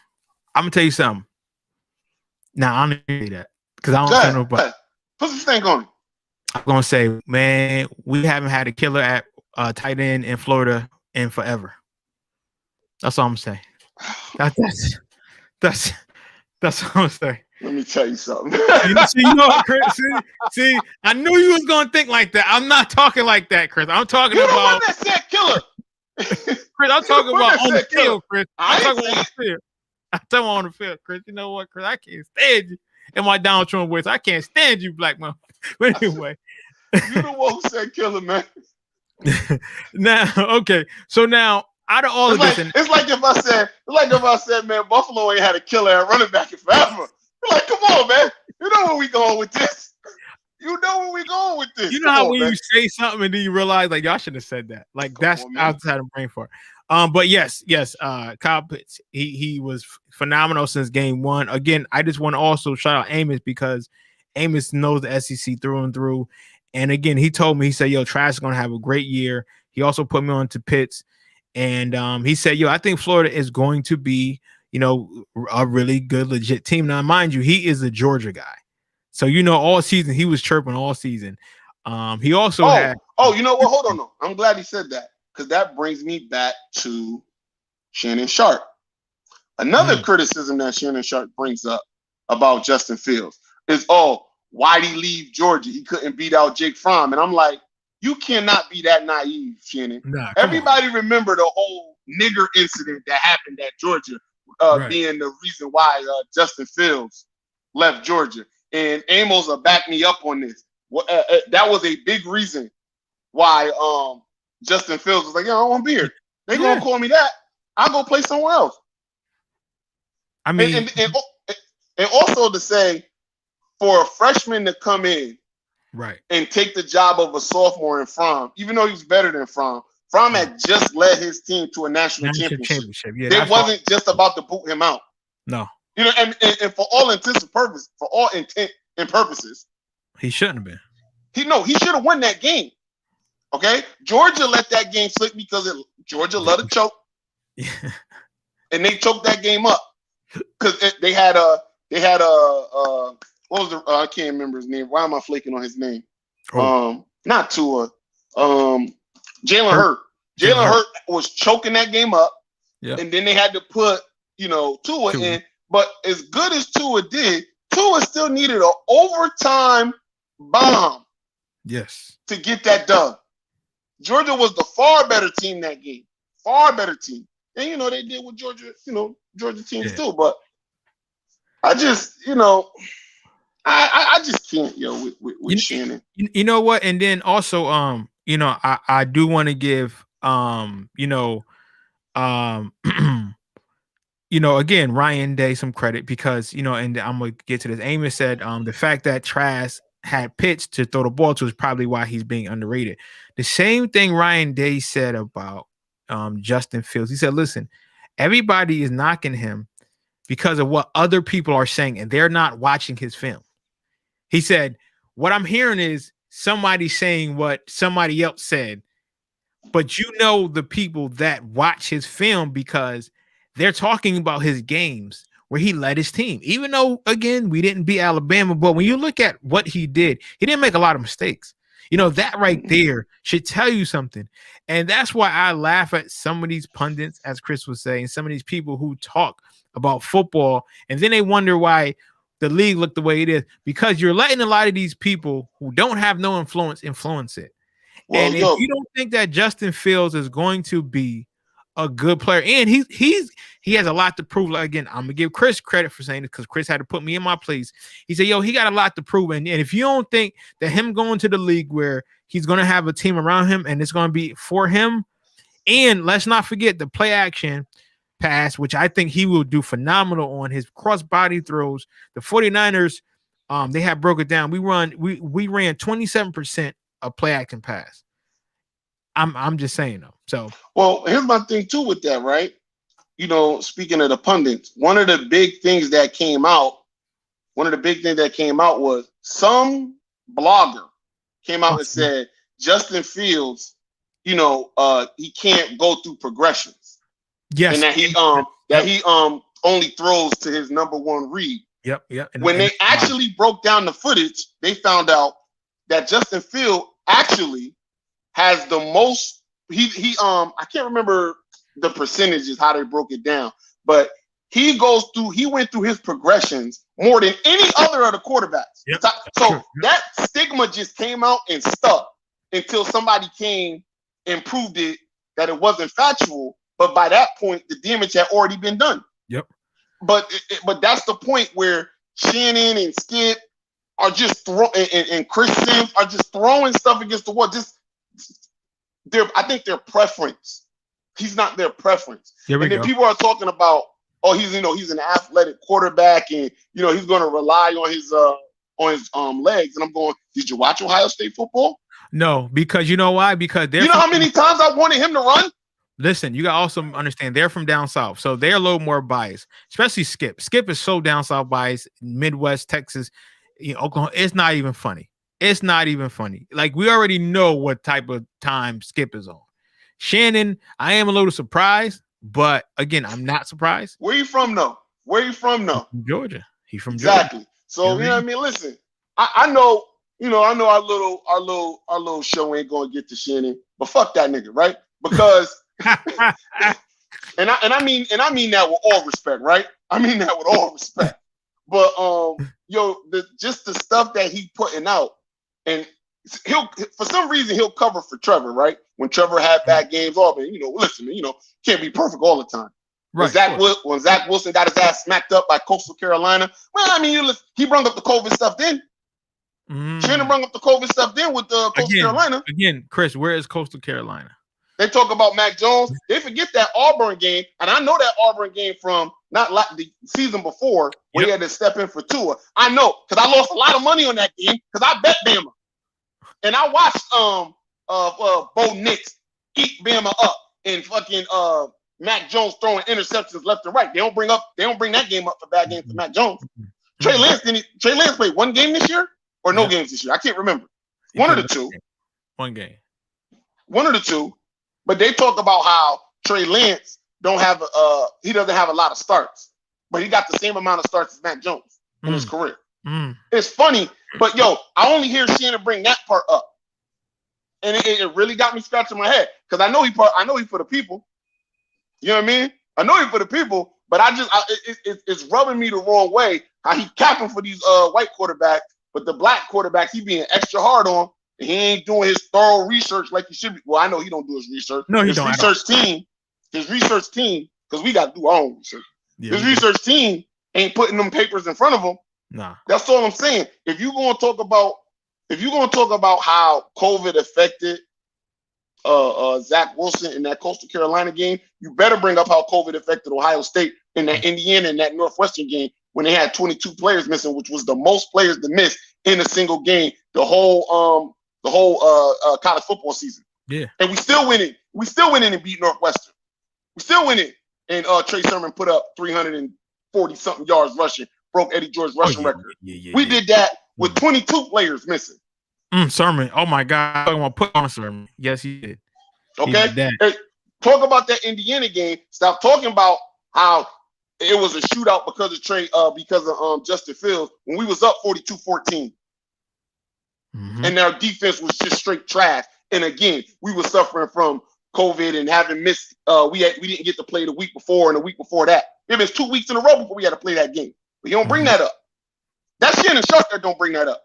Now I don't say that because I don't know nobody. Put some stank on it. I'm gonna say, man, we haven't had a killer at tight end in Florida in forever. That's all I'm saying. That's what I'm saying. Let me tell you something. See, I knew you was gonna think like that. I'm not talking like that, Chris. I'm talking You're about the one that said killer. Chris, I'm talking about on the field, Chris. I'm talking on the field, Chris. You know what, Chris? I can't stand you. In my Donald Trump voice, I can't stand you, black man. But anyway. You're the one who said killer, man. Now, okay. So now, out of all of this, it's like if I said, man, Buffalo ain't had a killer at running back in forever. You're like, come on, man. You know where we going with this. You know how when you say something and then you realize like y'all shouldn't have said that. Like that's outside of brain fart. But yes, Kyle Pitts, he was phenomenal since game 1. Again, I just want to also shout out Amos because Amos knows the SEC through and through. And again, he told me, he said, yo, Trash is gonna have a great year. He also put me on to Pitts. And he said, yo, I think Florida is going to be, a really good, legit team. Now, mind you, he is a Georgia guy. So, all season, he was chirping all season. He also had. Oh, you know what? Hold on. No. I'm glad he said that because that brings me back to Shannon Sharp. Another criticism that Shannon Sharp brings up about Justin Fields is, why'd he leave Georgia? He couldn't beat out Jake Fromm. And I'm like, you cannot be that naive, Shannon. Nah, everybody remember the whole nigger incident that happened at Georgia, being the reason why Justin Fields left Georgia. And Amos will back me up on this. That was a big reason why Justin Fields was like, I don't want to be here. They gonna call me that. I'll go play somewhere else. I mean, and also to say, for a freshman to come in, and take the job of a sophomore in Fromm, even though he was better than Fromm. Fromm had just led his team to a national championship. Yeah, it wasn't just about to boot him out. No. And for all intents and purposes, he shouldn't have been. He should have won that game. Okay? Georgia let that game slip because Georgia let it choke. Yeah. And they choked that game up. Because they had what was I can't remember his name. Why am I flaking on his name? Not Tua. Jalen Hurt. Jalen Hurt was choking that game up. Yeah. And then they had to put, Tua in. But as good as Tua did, Tua still needed an overtime bomb. Yes. To get that done. Georgia was the far better team that game. Far better team. And they did with Georgia, Georgia teams too. But I just, I just can't, with Shannon. You know what? And then also, I do want to give, again, Ryan Day some credit because, and I'm going to get to this. Amos said the fact that Trask had pitched to throw the ball to is probably why he's being underrated. The same thing Ryan Day said about Justin Fields. He said, listen, everybody is knocking him because of what other people are saying, and they're not watching his film. He said, what I'm hearing is somebody saying what somebody else said, but the people that watch his film because they're talking about his games where he led his team. Even though, again, we didn't beat Alabama, but when you look at what he didn't make a lot of mistakes. That right there should tell you something. And that's why I laugh at some of these pundits, as Chris was saying, some of these people who talk about football, and then they wonder why the league looked the way it is, because you're letting a lot of these people who don't have no influence it. Well, and if you don't think that Justin Fields is going to be a good player, and he has a lot to prove. Like, again, I'm gonna give Chris credit for saying it because Chris had to put me in my place. He said, he got a lot to prove. And if you don't think that him going to the league where he's gonna have a team around him and it's gonna be for him, and let's not forget the play action pass, which I think he will do phenomenal on his cross body throws. The 49ers, they have broke it down. We ran 27% of play action pass. I'm just saying though. So, well, here's my thing too with that, right? Speaking of the pundits, one of the big things that came out was some blogger came out and said Justin Fields, he can't go through progressions. Yes, and that he only throws to his number one read. Yep. When they actually broke down the footage, they found out that Justin Fields actually has the most. I can't remember the percentages how they broke it down, but he went through his progressions more than any other of the quarterbacks. Yep. So that stigma just came out and stuck until somebody came and proved it that it wasn't factual. But by that point, the damage had already been done. Yep. But that's the point where Shannon and Skip are just and Chris Sims are just throwing stuff against the wall. I think their preference. He's not their preference. And then people are talking about, he's an athletic quarterback, and he's going to rely on his legs. And I'm going, did you watch Ohio State football? No, because you know why? Because how many times I wanted him to run? Listen, you got to also understand they're from down south, so they're a little more biased, especially Skip. Skip is so down south biased, Midwest, Texas, Oklahoma. It's not even funny. Like, we already know what type of time Skip is on. Shannon, I am a little surprised, but again, I'm not surprised. Where you from, though? Georgia. He's from exactly. Georgia. So you know what I mean. Listen, I know our little show ain't gonna get to Shannon, but fuck that nigga, right? Because and I mean that with all respect, right? I mean that with all respect. But the stuff that he putting out, and for some reason he'll cover for Trevor, right? When Trevor had bad games, can't be perfect all the time. Right. When Zach Wilson got his ass smacked up by Coastal Carolina, he brought up the COVID stuff then. Shannon brought up the COVID stuff then with the Coastal Carolina. Again, Chris, where is Coastal Carolina? They talk about Mac Jones. They forget that Auburn game, and I know that Auburn game from not like the season before when he had to step in for Tua. I know because I lost a lot of money on that game because I bet Bama, and I watched Bo Nix eat Bama up and fucking Mac Jones throwing interceptions left and right. They don't bring that game up for bad games for Mac Jones. Trey Lance played one game this year or no games this year. I can't remember. One of the two. One game. One of the two. But they talk about how Trey Lance he doesn't have a lot of starts, but he got the same amount of starts as Mac Jones in his career. It's funny, but I only hear Shannon bring that part up, and it really got me scratching my head because I know he for the people. You know what I mean? I know he for the people, but it's rubbing me the wrong way how he capping for these white quarterbacks, but the black quarterbacks he being extra hard on. He ain't doing his thorough research like he should be. Well, I know he don't do his research. No, he his don't. Research team his research team, because we got to do our own research. Yeah, His research team ain't putting them papers in front of him. Nah. That's all I'm saying. If you're gonna talk about how COVID affected Zach Wilson in that Coastal Carolina game, you better bring up how COVID affected Ohio State in that Indiana and that Northwestern game when they had 22 players missing, which was the most players to miss in a single game the whole college football season. Yeah. And we still winning. We still winning and beat Northwestern. We still winning. And Trey Sermon put up 340 something yards rushing, broke Eddie George's rushing record. We did that with 22 players missing. Sermon. Oh my God. I'm gonna put on Sermon. Yes, he did. Okay. Hey, talk about that Indiana game. Stop talking about how it was a shootout because of Justin Fields when we was up 42-14. And our defense was just straight trash. And again, we were suffering from COVID and having missed. We didn't get to play the week before and the week before that. It was 2 weeks in a row before we had to play that game. But you don't bring that up. That's Shannon Sharp that don't bring that up.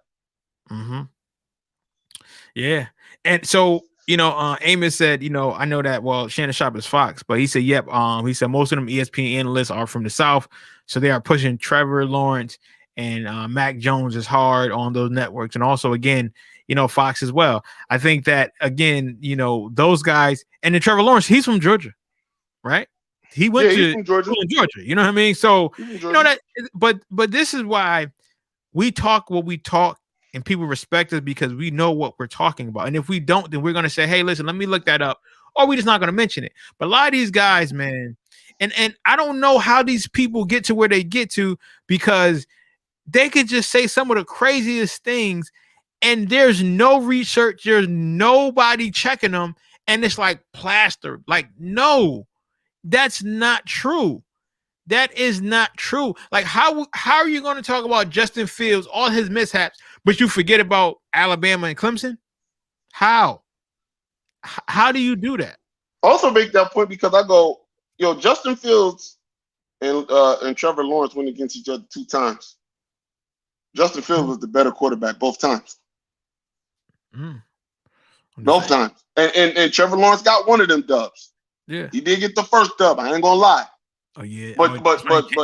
Yeah. And so, Amos said, I know that, well, Shannon Sharp is Fox, but he said, yep. He said most of them ESPN analysts are from the South. So they are pushing Trevor Lawrence and Mac Jones is hard on those networks. And also, again, Fox as well. I think that, again, those guys, and then Trevor Lawrence, he's from Georgia, right? He went to Georgia. You know what I mean? So, that, but this is why we talk what we talk and people respect us because we know what we're talking about. And if we don't, then we're going to say, hey, listen, let me look that up. Or we're just not going to mention it. But a lot of these guys, man, and I don't know how these people get to where they get to because they could just say some of the craziest things and there's no research. There's nobody checking them. And it's like plaster. Like, no, that's not true. That is not true. Like, how are you going to talk about Justin Fields, all his mishaps, but you forget about Alabama and Clemson? How do you do that? Also make that point because I go, Justin Fields and Trevor Lawrence went against each other 2 times. Justin Fields was the better quarterback both times. Both times. And Trevor Lawrence got one of them dubs. Yeah. He did get the first dub. I ain't gonna lie. Oh yeah. But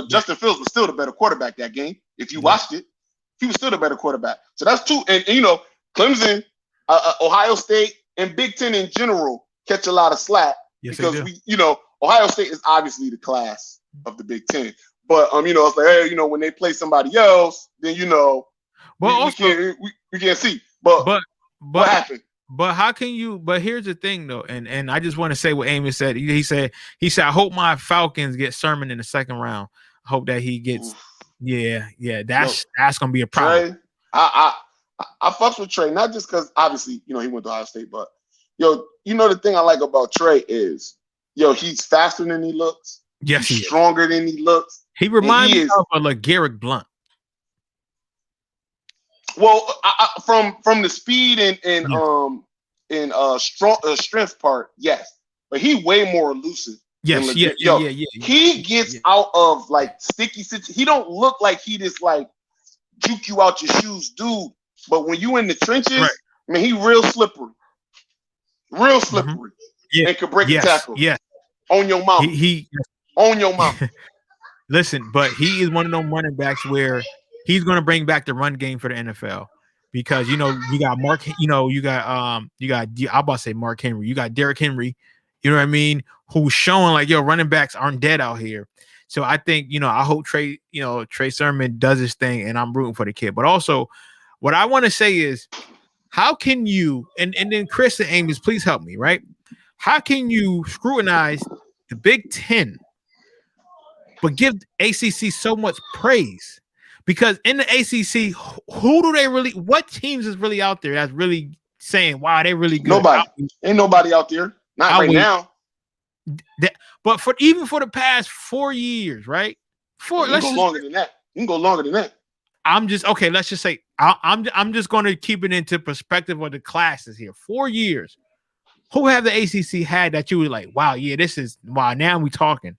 Justin Fields was still the better quarterback that game. If you watched it, he was still the better quarterback. So that's 2. And Clemson, Ohio State, and Big Ten in general catch a lot of slack because Ohio State is obviously the class of the Big Ten. But it's like, hey, when they play somebody else, then we can't see. But what happened? But how can you? But here's the thing, though, and I just want to say what Amos said. He said, I hope my Falcons get Sermon in the second round. I hope that he gets. Yeah. That's gonna be a problem. Trey, I fucks with Trey, not just because obviously he went to Ohio State, but the thing I like about Trey is he's faster than he looks. Yes, he's stronger than he looks. He reminds me of a LeGarrette Blount. Well, from the speed and strength part, yes, but he way more elusive. Yes, He gets out of like sticky situations. He don't look like he just like juke you out your shoes, dude. But when you in the trenches, man, he real slippery, and can break a tackle. Yeah, on your mouth. He on your mouth. Listen, but he is one of them running backs where he's going to bring back the run game for the NFL because you got Mark, you got I'm about to say Mark Henry, you got Derrick Henry, you know what I mean, who's showing like running backs aren't dead out here. So I think I hope Trey Sermon does his thing, and I'm rooting for the kid. But also, what I want to say is, how can you and then Chris and Amos, please help me, right? How can you scrutinize the Big Ten, but give ACC so much praise? Because in the ACC, what teams is really out there that's really saying, wow, they're really good? Nobody. Ain't nobody out there. Not right now. But even for the past 4 years, right? You can go longer than that. I'm just okay. Let's just say I'm just going to keep it into perspective of the classes here. 4 years. Who have the ACC had that you were like, wow, yeah, this is wow. Now we talking.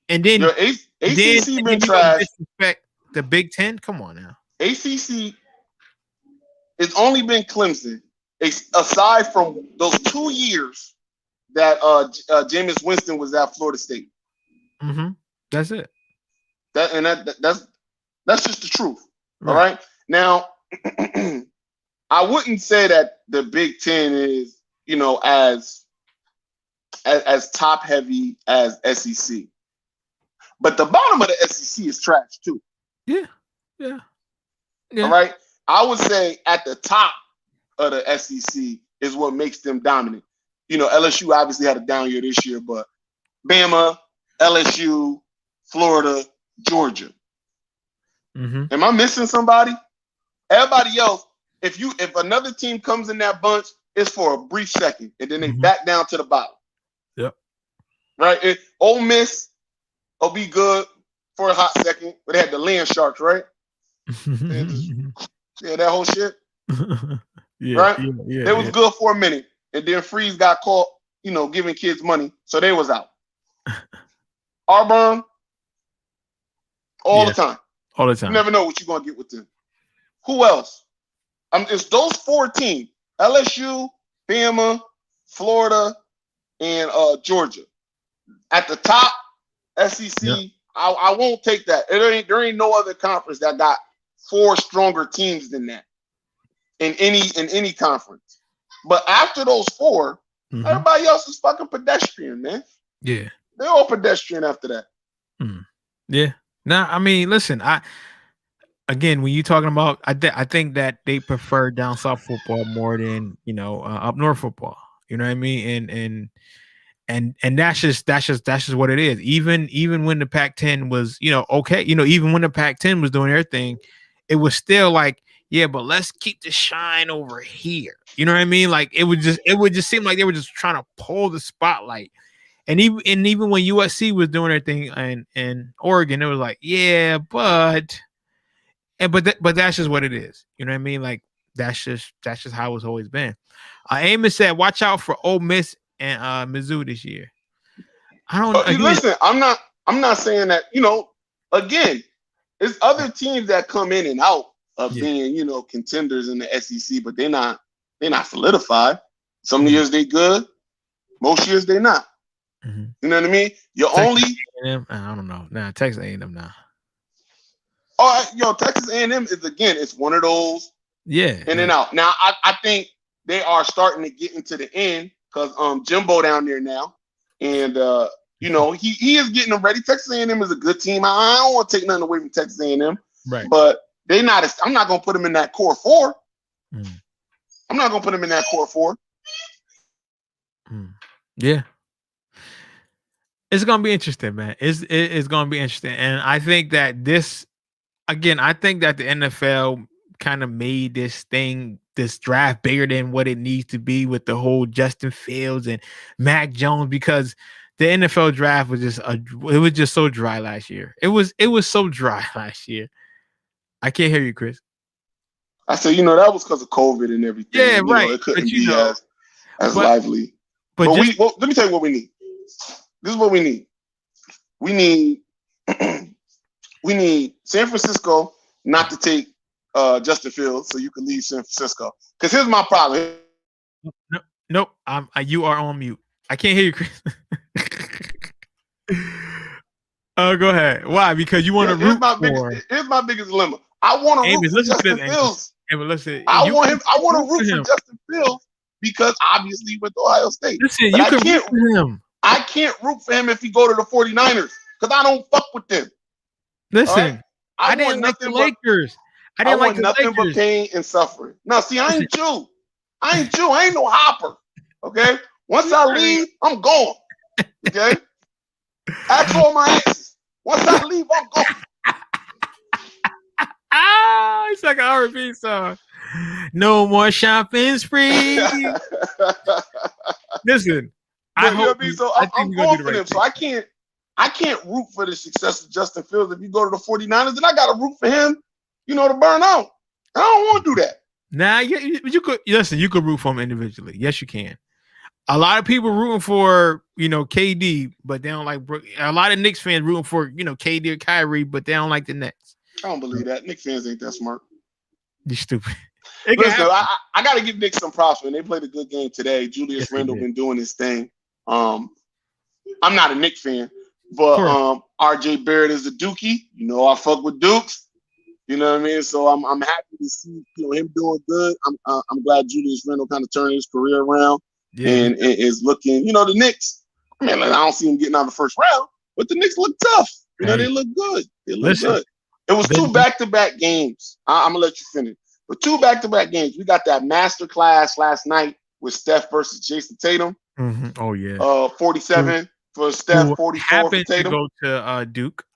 And then ACC been trash. Disrespect the Big Ten. Come on now. ACC. It's only been Clemson, aside from those 2 years that Jameis Winston was at Florida State. Mm-hmm. That's it. That's just the truth. Right. All right. Now, I wouldn't say that the Big Ten is, as top heavy as SEC, but the bottom of the SEC is trash too. Yeah. All right. I would say at the top of the SEC is what makes them dominant. LSU obviously had a down year this year, but Bama, LSU, Florida, Georgia. Mm-hmm. Am I missing somebody? Everybody else, if another team comes in that bunch, it's for a brief second, and then they back down to the bottom. Yep. Right? Ole Miss will be good for a hot second, but they had the Land Sharks, right? Yeah, that whole shit. Yeah, right? Yeah, they was good for a minute, and then Freeze got caught, giving kids money, so they was out. Auburn, all the time. All the time. You never know what you're gonna get with them. Who else? It's those 4 teams: LSU, Bama, Florida, and Georgia. At the top, SEC. Yep. I won't take that. There ain't no other conference that got 4 stronger teams than that in any conference. But after those 4, everybody else is fucking pedestrian, man. Yeah, they're all pedestrian after that. Yeah. Now, I mean, listen. Again, when you're talking about, I think that they prefer down south football more than up north football. You know what I mean? And that's just what it is. Even when the Pac-10 was okay, even when the Pac-10 was doing their thing, it was still like, yeah, but let's keep the shine over here. You know what I mean? Like it would just seem like they were just trying to pull the spotlight. And even when USC was doing their thing and Oregon, it was like, yeah, but that's just what it is. You know what I mean? Like that's just how it's always been. Amos said, watch out for Ole Miss and Mizzou this year. I don't listen. I'm not saying that. Again, there's other teams that come in and out of being contenders in the SEC, but they're not solidified. Some years they good, most years they not. Mm-hmm. You know what I mean? I don't know. Nah, Texas A&M now. All right, Texas A&M it's one of those. Yeah. In and out. Now I think they are starting to get into the end because Jimbo down there now, and he is getting them ready. Texas A&M is a good team. I don't want to take nothing away from Texas A&M, right? But they not. I'm not gonna put them in that core 4. I'm not gonna put them in that core 4. Yeah. It's gonna be interesting, man. It's gonna be interesting, and I think that I think that the NFL kind of made this draft bigger than what it needs to be with the whole Justin Fields and Mac Jones, because the NFL draft was just so dry last year. It was so dry last year. I can't hear you, Chris. I said, that was because of COVID and everything. Yeah, right. It couldn't be as lively. But let me tell you what we need. This is what we need. We need San Francisco not to take Justin Fields so you can leave San Francisco. Because here's my problem. Nope. You are on mute. I can't hear you, Chris. Go ahead. Why? Because you want to root for. Here's my biggest dilemma. I want to root for Justin Fields. I want to root for Justin Fields because obviously he went to Ohio State. Listen, you can root for him. I can't root for him if he go to the 49ers because I don't fuck with them. Listen, right? I didn't like the Lakers. I want nothing but pain and suffering. Now, see, I ain't Jew. I ain't no hopper. Okay? Once I leave, I'm gone. Okay? Ask all my exes. Once I leave, I'm gone. It's like an R&B song. No more shopping spree. Listen, I'm going for them. So I can't root for the success of Justin Fields. If you go to the 49ers, then I got to root for him, to burn out. I don't want to do that. Nah, you could listen. You could root for him individually. Yes, you can. A lot of people rooting for KD, but they don't like. A lot of Knicks fans rooting for KD or Kyrie, but they don't like the Nets. I don't believe that. Knicks fans ain't that smart. You stupid. Listen, I got to give Knicks some props, man. They played a good game today. Julius Randle been doing his thing. I'm not a Knicks fan, but RJ Barrett is a Dookie. You know, I fuck with Dukes. You know what I mean? So I'm happy to see him doing good. I'm glad Julius Randle kind of turned his career around and is looking. You know, the Knicks. I mean, I don't see him getting out of the first round, but the Knicks look tough. You know, they look good. They look good. It was 2 back-to-back games. I'm gonna let you finish. But 2 back-to-back games. We got that master class last night with Steph versus Jason Tatum. Mm-hmm. Oh yeah. 47 for Steph, 44 happened for Tatum. To go to Duke.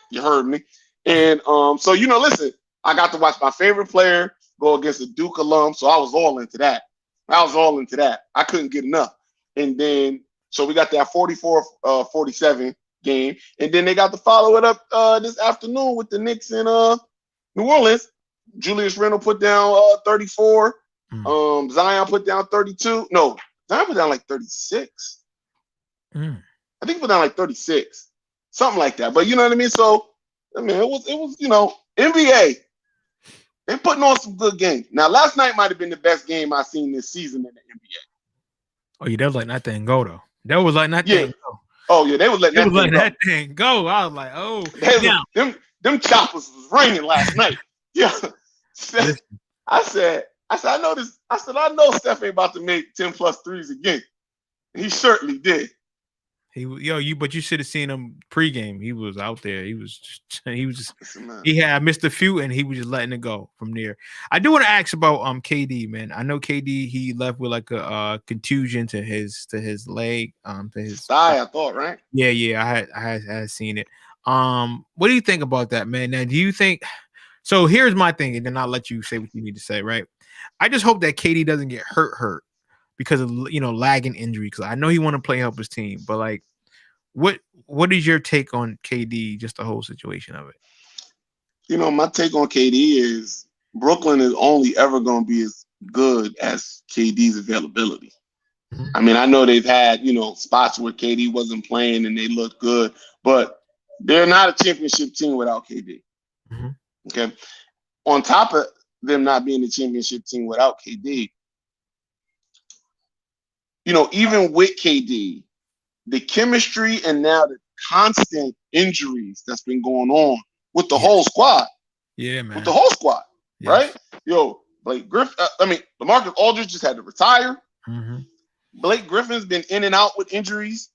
You heard me. And so listen, I got to watch my favorite player go against a Duke alum, so I was all into that. I couldn't get enough. And then so we got that 44-47 game, and then they got to follow it up this afternoon with the Knicks in New Orleans. Julius Randle put down 34. Zion put down 32. No, Zion put down like 36. I think he put down like 36, something like that. But you know what I mean. So I mean, it was NBA. They putting on some good games. Now, last night might have been the best game I've seen this season in the NBA. Oh yeah, that was like that thing go though. That was like that thing go. Oh yeah, they was letting that thing go. I was like, oh, them choppers was raining last night. Yeah, I said, I know this. I said, I know Steph ain't about to make 10+ threes again. He certainly did. But you should have seen him pregame. He was out there. He had missed a few, and he was just letting it go from there. I do want to ask about KD, man. I know KD, he left with like a contusion to his leg, to his thigh. I thought, right? Yeah. I had seen it. What do you think about that, man? Now, do you think? So here's my thing, and then I'll let you say what you need to say. Right? I just hope that KD doesn't get hurt because of lagging injury. Because I know he want to play help his team, but like, what is your take on KD? Just the whole situation of it. My take on KD is Brooklyn is only ever going to be as good as KD's availability. Mm-hmm. I mean, I know they've had spots where KD wasn't playing and they looked good, but they're not a championship team without KD. Mm-hmm. Okay, on top of them not being a championship team without KD, even with KD, the chemistry and now the constant injuries that's been going on with the whole squad. Yeah, man. With the whole squad, right? Blake Griffin. LaMarcus Aldridge just had to retire. Mm-hmm. Blake Griffin's been in and out with injuries.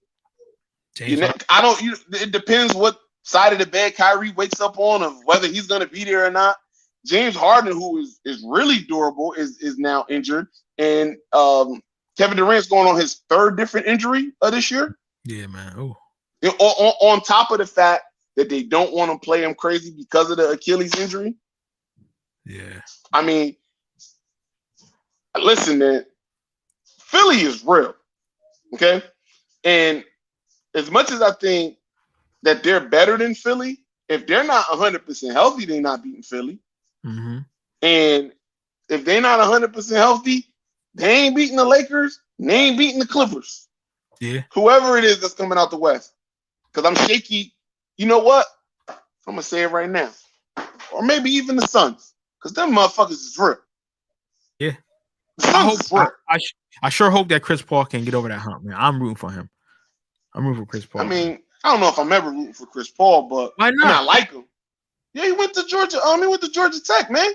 It depends what side of the bed Kyrie wakes up on of whether he's going to be there or not. James Harden, who is really durable, is now injured, and Kevin Durant's going on his 3rd different injury this year. Yeah, man. Oh. On top of the fact that they don't want to play him crazy because of the Achilles injury. Yeah. I mean, listen, man. Philly is real. Okay? And as much as I think that they're better than Philly, if they're not 100% healthy, they're not beating Philly. Mm-hmm. And if they're not 100% healthy, they ain't beating the Lakers. They ain't beating the Clippers. Yeah. Whoever it is that's coming out the West. Because I'm shaky. You know what? I'm going to say it right now. Or maybe even the Suns. Because them motherfuckers is real. Yeah. I sure hope that Chris Paul can get over that hump, man. I'm rooting for him. I'm rooting for Chris Paul. I mean, I don't know if I'm ever rooting for Chris Paul, but why not? I like him. Yeah, he went to Georgia. He went to Georgia Tech, man.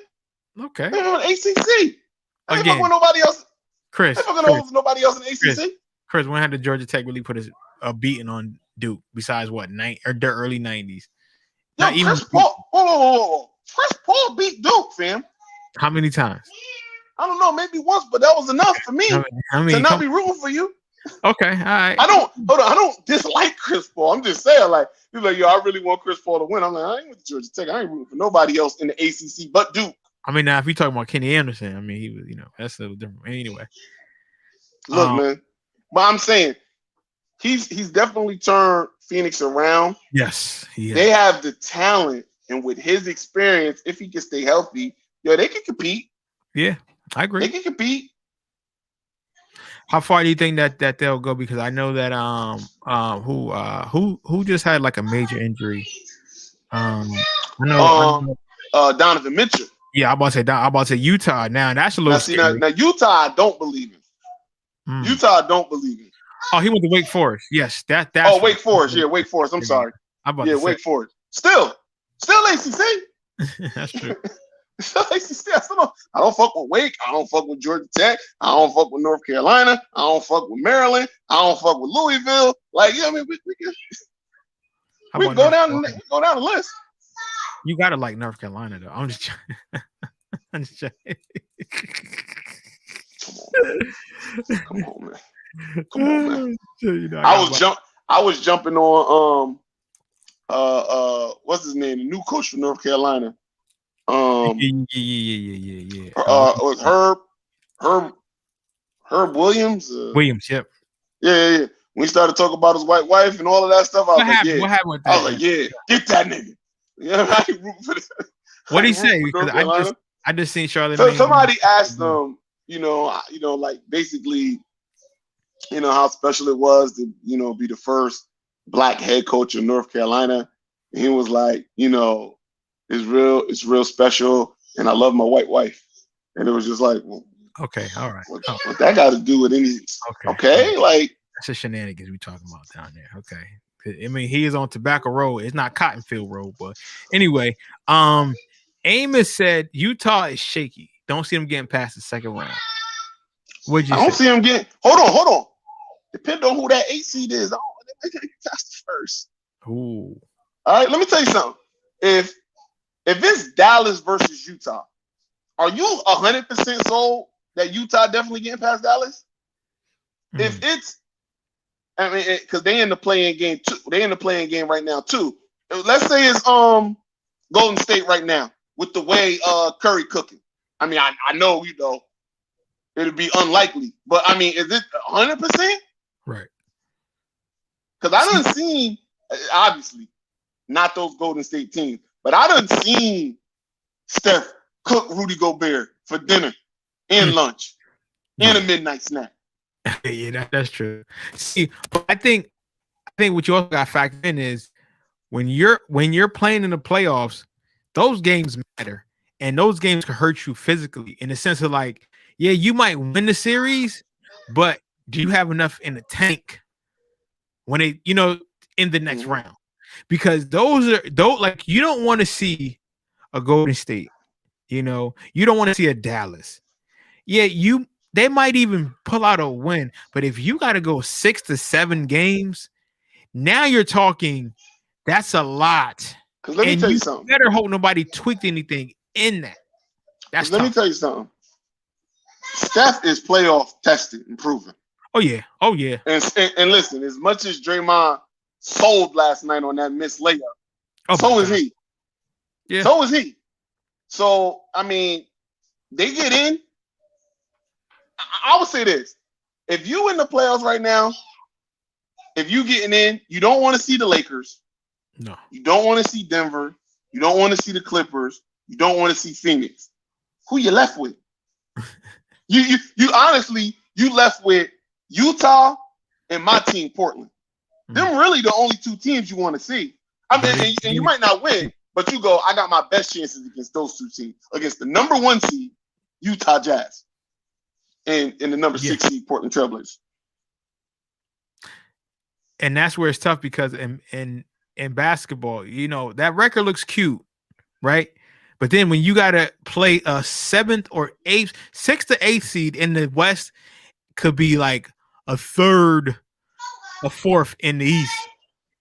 Okay. He went to ACC. I ain't Again, fucking with nobody else. Chris. I ain't fucking with nobody else in ACC. Chris, when had the Georgia Tech really put a beating on Duke besides the early 90s? Chris Paul. Chris Paul beat Duke, fam. How many times? I don't know, maybe once, but that was enough for me to not be rooting for you. Okay, all right. I don't dislike Chris Paul. I'm just saying, like, you're like, I really want Chris Paul to win. I'm like, I ain't with Georgia Tech. I ain't rooting for nobody else in the ACC but Duke. I mean, now if you talking about Kenny Anderson, I mean, he was, that's a little different. Anyway, look, man, but I'm saying he's definitely turned Phoenix around. Yes, they have the talent, and with his experience, if he can stay healthy, they can compete. Yeah, I agree. They can compete. How far do you think that they'll go? Because I know that who just had like a major injury. I know Donovan Mitchell. Yeah, I'm about to say Utah. Now that's a little scary. Now Utah, I don't believe in. Utah, I don't believe in. Oh, he went to Wake Forest. Yes, that's. Oh, Wake Forest. Yeah, Wake Forest. I'm sorry. Yeah, Wake Forest. Still ACC. That's true. Still ACC. I don't fuck with Wake. I don't fuck with Georgia Tech. I don't fuck with North Carolina. I don't fuck with Maryland. I don't fuck with Louisville. Like, yeah, I mean, we go down the list. You gotta like North Carolina though. I'm just joking. Come on, man. You know, I was jumping on what's his name? The new coach from North Carolina. Yeah. Was Herb Williams? Williams, yep. Yeah. When he started talking about his white wife and all of that stuff, What happened with that? I was like, yeah, get that nigga. Yeah, I ain't rooting for this. What did he say? Because I just seen Charlotte. So somebody asked him, like basically, how special it was to, be the first black head coach of North Carolina. And he was like, it's real special, and I love my white wife. And it was just like, well, okay, all right. What that got to do with any? Okay, like that's the shenanigans we talking about down there. Okay. I mean, he is on Tobacco Road. It's not Cottonfield Road, but anyway, Amos said Utah is shaky. Don't see them getting past the second round. What'd you say? I don't see them getting. Hold on. Depending on who that 8 seed is, they gotta get past the first. Ooh. All right, let me tell you something. If it's Dallas versus Utah, are you 100% sold that Utah definitely getting past Dallas? If it's, because they in the playing game too. They in the playing game right now too. Let's say it's Golden State right now with the way Curry cooking. I mean, I know it'll be unlikely, but I mean, is it 100%? Right. Because I done seen, obviously, not those Golden State teams, but I done seen Steph cook Rudy Gobert for dinner and lunch and a midnight snack. Yeah, that's true. See, I think what you also got to factor in is when you're playing in the playoffs, those games matter, and those games can hurt you physically in the sense of like, yeah, you might win the series, but do you have enough in the tank when it, in the next round? Because those like you don't want to see a Golden State, you don't want to see a Dallas. Yeah, they might even pull out a win, but if you got to go 6 to 7 games, now you're talking. That's a lot. Because let me tell you something. Better hope nobody tweaked anything in that. Let me tell you something. Steph is playoff tested and proven. Oh yeah. And listen, as much as Draymond sold last night on that missed layup, so is he. Yeah. So is he. So I mean, they get in. I would say this: if you in the playoffs right now, if you getting in, you don't want to see the Lakers. No. You don't want to see Denver. You don't want to see the Clippers. You don't want to see Phoenix. Who you left with? You honestly, you left with Utah and my team, Portland. Them really the only 2 teams you want to see. I mean, and you might not win, but you go, I got my best chances against those 2 teams. Against the number 1 seed, Utah Jazz, and the number 6 seed, Portland Trailblazers. And that's where it's tough because in basketball, that record looks cute, right? But then when you got to play a 7th or 8th, 6th to 8th seed in the West could be like a 3rd, a 4th in the East,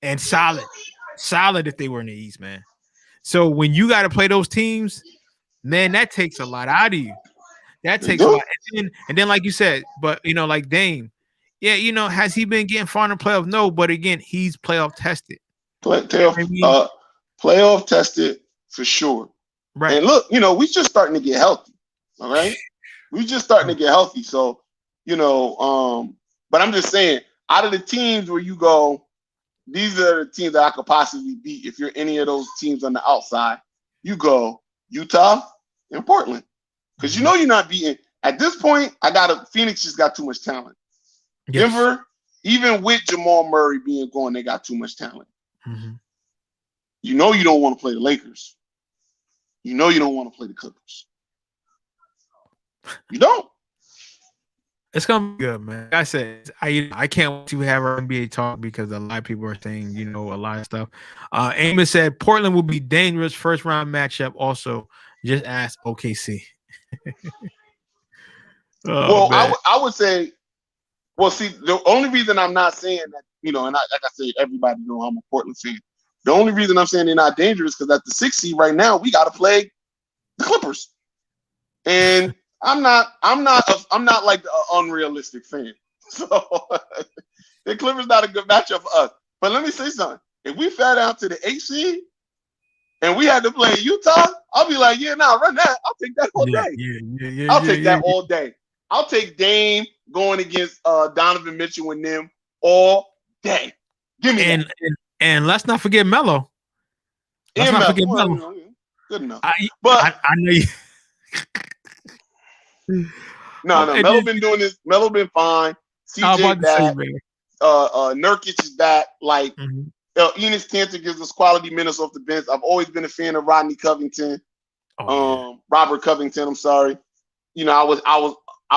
and solid if they were in the East, man. So when you got to play those teams, man, that takes a lot out of you. That takes a lot. And then like you said, but like Dame, yeah, has he been getting far in the playoffs? No, but again, he's playoff tested. Playoff tested for sure. Right. And look, we just starting to get healthy. All right. We just starting to get healthy. So, but I'm just saying, out of the teams where you go, these are the teams that I could possibly beat. If you're any of those teams on the outside, you go Utah and Portland. Because you're not beating. At this point, Phoenix just got too much talent. Yes. Denver, even with Jamal Murray being gone, they got too much talent. Mm-hmm. You don't want to play the Lakers. You don't want to play the Clippers. You don't. It's gonna be good, man. Like I said, I can't wait to have our NBA talk because a lot of people are saying, a lot of stuff. Amos said Portland will be dangerous first round matchup. Also, just ask OKC. Oh, Well, man. I would say, well, see, the only reason I'm not saying that, and like I said, everybody know I'm a Portland fan. The only reason I'm saying they're not dangerous because at the 6th seed right now, we got to play the Clippers, and I'm not like an unrealistic fan. So the Clippers not a good matchup for us. But let me say something: if we fell down to the 8th seed and we had to play Utah, I'll be like, yeah, run that. I'll take that all day. I'll take that all day. I'll take Dame going against Donovan Mitchell and them all day. Give me that. And let's not forget Melo. Let's not forget Melo. Good enough. But I know you. No. Melo been doing this. Melo been fine. CJ back. Nurkic is back. Like Enes Kanter gives us quality minutes off the bench. I've always been a fan of Rodney Covington. Robert Covington. I'm sorry. I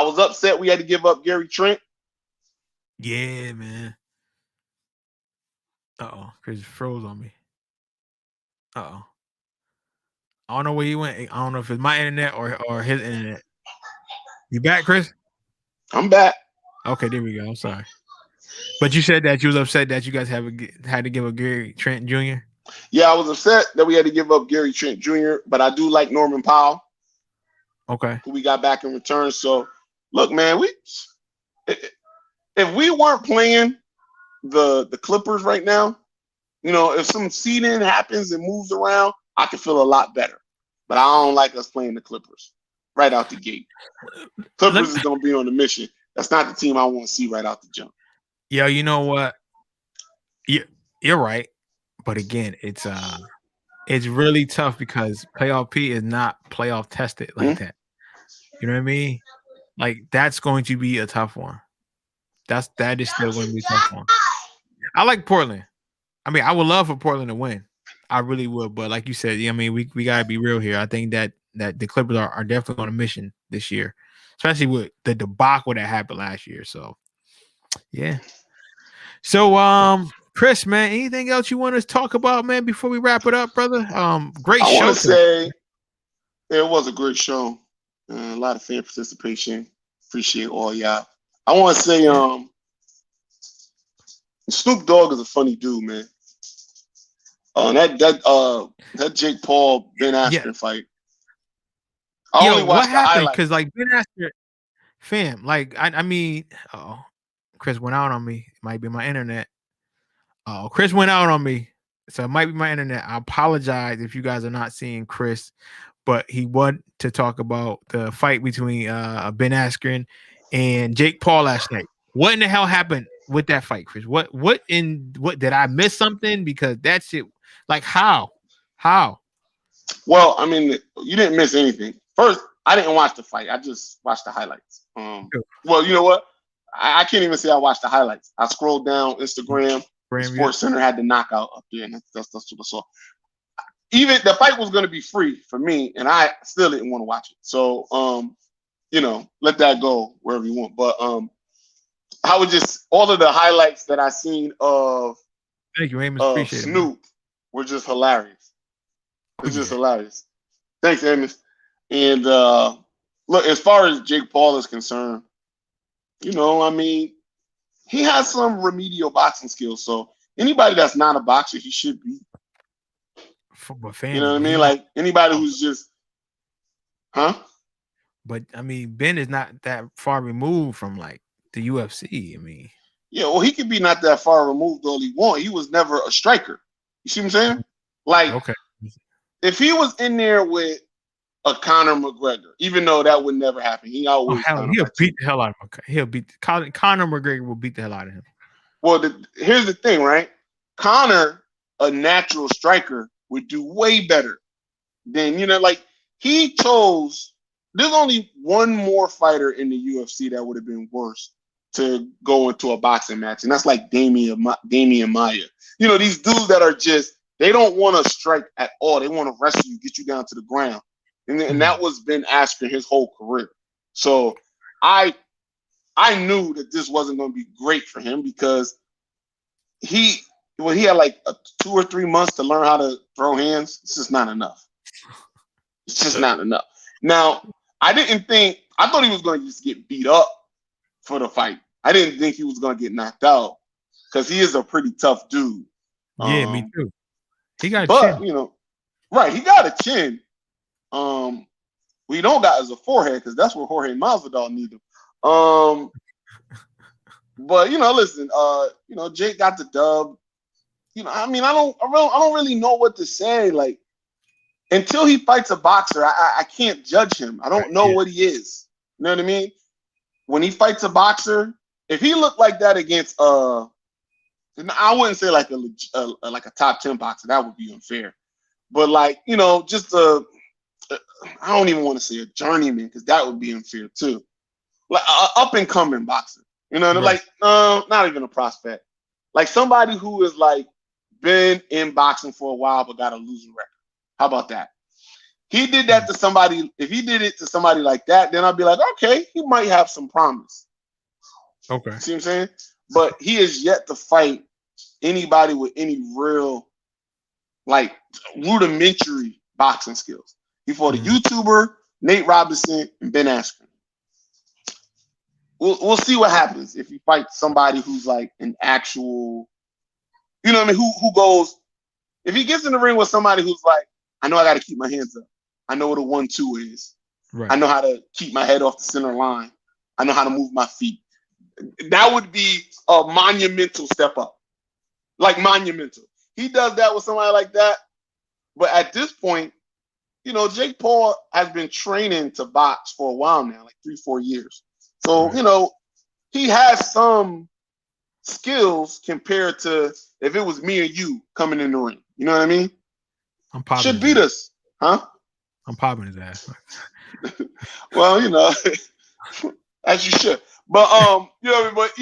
was upset we had to give up Gary Trent. Yeah, man. Chris froze on me. I don't know where he went. I don't know if it's my internet or his internet. You back, Chris? I'm back. Okay, there we go. I'm sorry. But you said that you was upset that you guys had to give up Gary Trent Jr.? Yeah, I was upset that we had to give up Gary Trent Jr., but I do like Norman Powell. Okay. Who we got back in return. So, look, man, if we weren't playing the Clippers right now, if some seeding happens and moves around, I could feel a lot better. But I don't like us playing the Clippers right out the gate. Clippers is going to be on the mission. That's not the team I want to see right out the jump. Yeah, you know what? You're right. But again, it's really tough because playoff P is not playoff tested like that. You know what I mean? Like that's going to be a tough one. That is still going to be a tough one. I like Portland. I mean, I would love for Portland to win. I really would. But like you said, we gotta be real here. I think that the Clippers are definitely on a mission this year, especially with the debacle that happened last year. So yeah. So Chris, man, anything else you want to talk about, man, before we wrap it up, brother? Great show. I want to say it was a great show. A lot of fan participation. Appreciate all y'all. I want to say Snoop Dogg is a funny dude, man. That Jake Paul Ben Askren fight. I only watched the highlights because like Ben Askren, fam, like I mean, Chris went out on me. It might be my internet. Chris went out on me, so it might be my internet. I apologize if you guys are not seeing Chris, but he wanted to talk about the fight between Ben Askren and Jake Paul last night. What in the hell happened with that fight, Chris? What did I miss something? Because that shit, like how? Well, I mean, you didn't miss anything. First, I didn't watch the fight. I just watched the highlights. Well, you know what? I can't even say I watched the highlights. I scrolled down Instagram. Sports Center had the knockout up there, and that's what I saw. Even the fight was going to be free for me, and I still didn't want to watch it. So, let that go wherever you want. But I would just all of the highlights that I seen of thank you, Amos. Appreciate Snoop were just hilarious. It's just hilarious. Thanks, Amos. And look, as far as Jake Paul is concerned, I mean, he has some remedial boxing skills. So anybody that's not a boxer, he should be. You know what I mean? Like anybody who's just, But I mean, Ben is not that far removed from like the UFC. I mean, yeah, well, he could be not that far removed all he want. He was never a striker. You see what I'm saying? Like, okay, if he was in there with a Conor McGregor, even though that would never happen, he always he'll beat the hell out of him. Conor McGregor will beat the hell out of him. Well, here's the thing, right? Conor, a natural striker, would do way better than like he chose. There's only one more fighter in the UFC that would have been worse to go into a boxing match, and that's like Damian Maia. These dudes that are just they don't want to strike at all. They want to wrestle you, get you down to the ground. And that was Ben Askren his whole career. So I I knew that this wasn't going to be great for him because he had like 2 or 3 months to learn how to throw hands. It's just not enough. It's just not enough. Now, I thought he was going to just get beat up for the fight. I didn't think he was going to get knocked out because he is a pretty tough dude. Yeah, me too. He got a but, chin. you know, right, he got a chin. We don't got is a forehead because that's where Jorge Masvidal needed him. But you know, listen, you know, Jake got the dub. You know, I mean, I don't really know what to say. Like, until he fights a boxer, I can't judge him. I don't know what he is. You know what I mean? When he fights a boxer, if he looked like that against I wouldn't say like a top 10 boxer. That would be unfair. But like, you know, just I don't even want to say a journeyman because that would be unfair too. Like up and coming boxer, you know, Right. like not even a prospect, like somebody who is like been in boxing for a while but got a losing record. How about that? He did that to somebody. If he did it to somebody like that, then I'd be like, okay, he might have some promise. Okay. See what I'm saying? But he has yet to fight anybody with any real, like, rudimentary boxing skills. He fought a YouTuber, Nate Robinson, and Ben Askren. We'll see what happens if he fights somebody who's like an actual, you know what I mean? Who goes, if he gets in the ring with somebody who's like, I know I got to keep my hands up. I know what a 1-2 is. Right. I know how to keep my head off the center line. I know how to move my feet. That would be a monumental step up. Like monumental. He does that with somebody like that. But at this point, you know, Jake Paul has been training to box for a while now, like 3-4 years. So, Right. you know, he has some skills compared to if it was me or you coming in the ring. You know what I mean? I'm popping. Should beat us, huh? I'm popping his ass. Well, you know, as you should. But you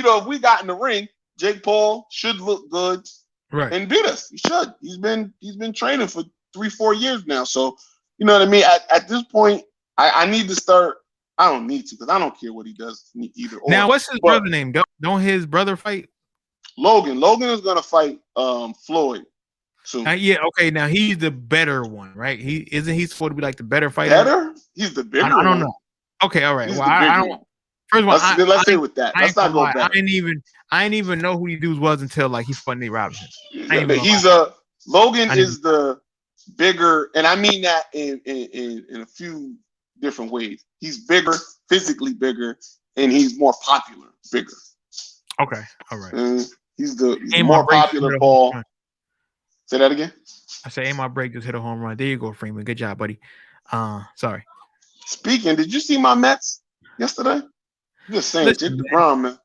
know, if we got in the ring, Jake Paul should look good, Right. and beat us. He should. He's been training for 3-4 years now. So, you know what I mean? At this point, I need to start. I don't need to because I don't care what he does either. Or. Now, what's his brother name? Don't his brother fight? Logan. Logan is gonna fight Floyd soon. Yeah, okay. Now he's the better one, right? Isn't he supposed to be like the better fighter? Better? He's the bigger. I don't know. Okay, all right. He's well, the I bigger don't. First of all, let's stay with that. Let's not go back. I didn't even know who these dudes was until like he fought Nate Robinson. Logan is the bigger, and I mean that in a few different ways. He's bigger, physically bigger, and he's more popular, bigger. Okay, all right. And he's the more popular Paul. Say that again. I say, aim my break, just hit a home run. There you go, Freeman. Good job, buddy. Sorry. Speaking, did you see my Mets yesterday? Just saying, Jacob DeGrom, man.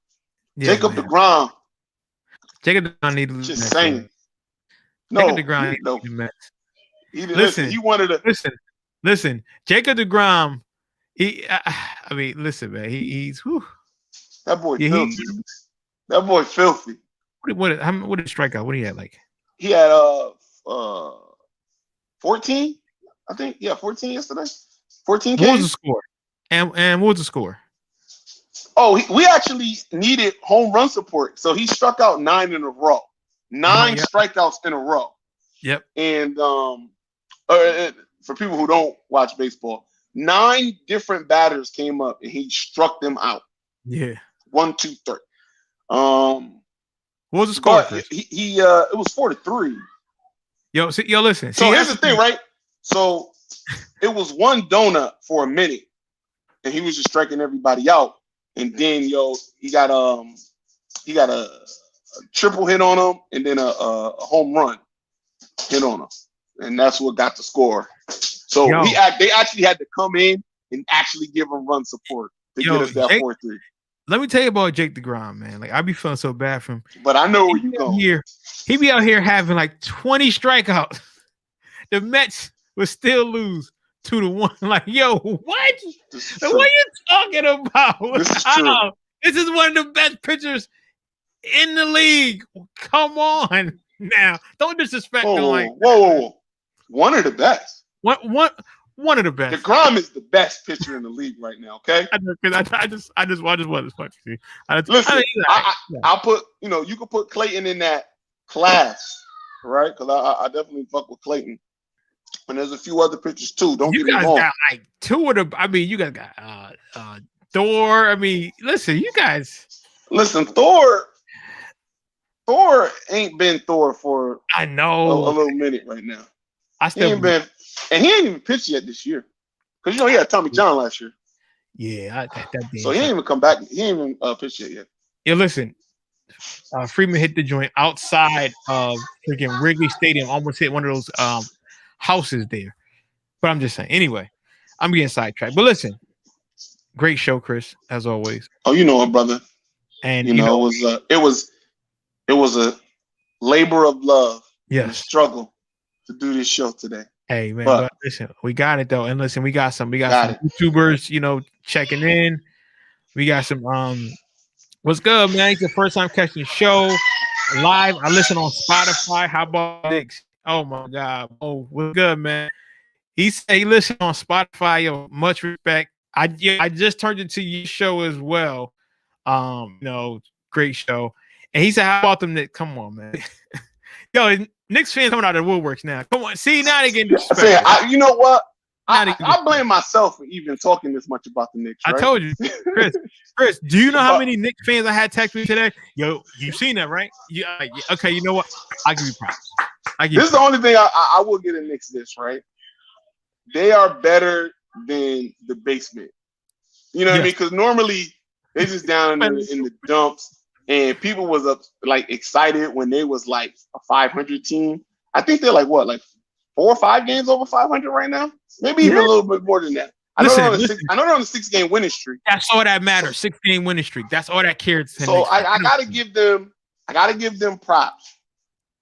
Yeah, Jacob DeGrom. Jacob DeGrom needs to just saying. Jacob DeGrom needs to Mets. Listen, he wanted to listen. Jacob DeGrom. I mean, listen, man. He's whew. That boy filthy. That boy filthy. What did strikeout? What did he had like? He had 14, I think. Yeah, 14 yesterday. 14 Ks. What was the score? And what was the score? Oh, we actually needed home run support, so he struck out 9 in a row. 9 strikeouts in a row. Yep. And for people who don't watch baseball, 9 different batters came up and he struck them out. Yeah. 1, 2, 3. What was the score? He it was 4-3. Yo, listen. So here's the thing, right? So it was one donut for a minute, and he was just striking everybody out. And then he got a triple hit on him, and then a home run hit on him, and that's what got the score. So they actually had to come in and actually give him run support to get us that 4-3. Let me tell you about Jake DeGrom, man. Like I be feeling so bad for him. But I know where you go. He be out here having like 20 strikeouts. The Mets would still lose 2-1. Like, yo, what? What are you talking about? This is one of the best pitchers in the league. Come on now. Don't disrespect him. Whoa. One of the best. What One of the best. DeGrom is the best pitcher in the league right now. Okay. I just wanted to fuck you. Listen, I'll put, you can put Clayton in that class, right? Because I definitely fuck with Clayton. And there's a few other pitchers too. Don't get me wrong. You guys got like two of the. I mean, you guys got Thor. I mean, listen, you guys. Listen, Thor ain't been Thor for I know a little minute right now. He ain't even pitched yet this year. Because he had Tommy John last year. Yeah, so he ain't even come back. He ain't even pitched yet. Yeah, listen. Freeman hit the joint outside of freaking Wrigley Stadium. Almost hit one of those houses there. But I'm just saying. Anyway, I'm getting sidetracked. But listen, great show, Chris, as always. Oh, you know it, brother. And it was a labor of love. And a struggle to do this show today. Hey man, but listen, we got it though. And listen, we got some YouTubers, checking in. We got some what's good, man? It's the first time catching the show live. I listen on Spotify. How about Knicks? Oh my God. Oh, what's good, man? He said he listened on Spotify. Yo, much respect. I just turned into your show as well. Great show. And he said, how about them Knicks? Come on, man. Yo, Knicks fans coming out of the woodworks now. Come on. See, now they getting disrespectful. You know what? I blame myself for even talking this much about the Knicks. Right? I told you, Chris, do you know how many Knicks fans I had text me today? Yo, you've seen that, right? Okay, you know what? I'll give you props. This is the only thing I will get a Knicks this, right? They are better than the basement. You know what I mean? Because normally they just down in the dumps, and people was excited when they was like a 500 team. I think they're like 4 or 5 games over 500 right now. Maybe even a little bit more than that. I know they're on a 6-game winning streak. That's all that matters. 6-game winning streak. That's all that cares. So I gotta give them props.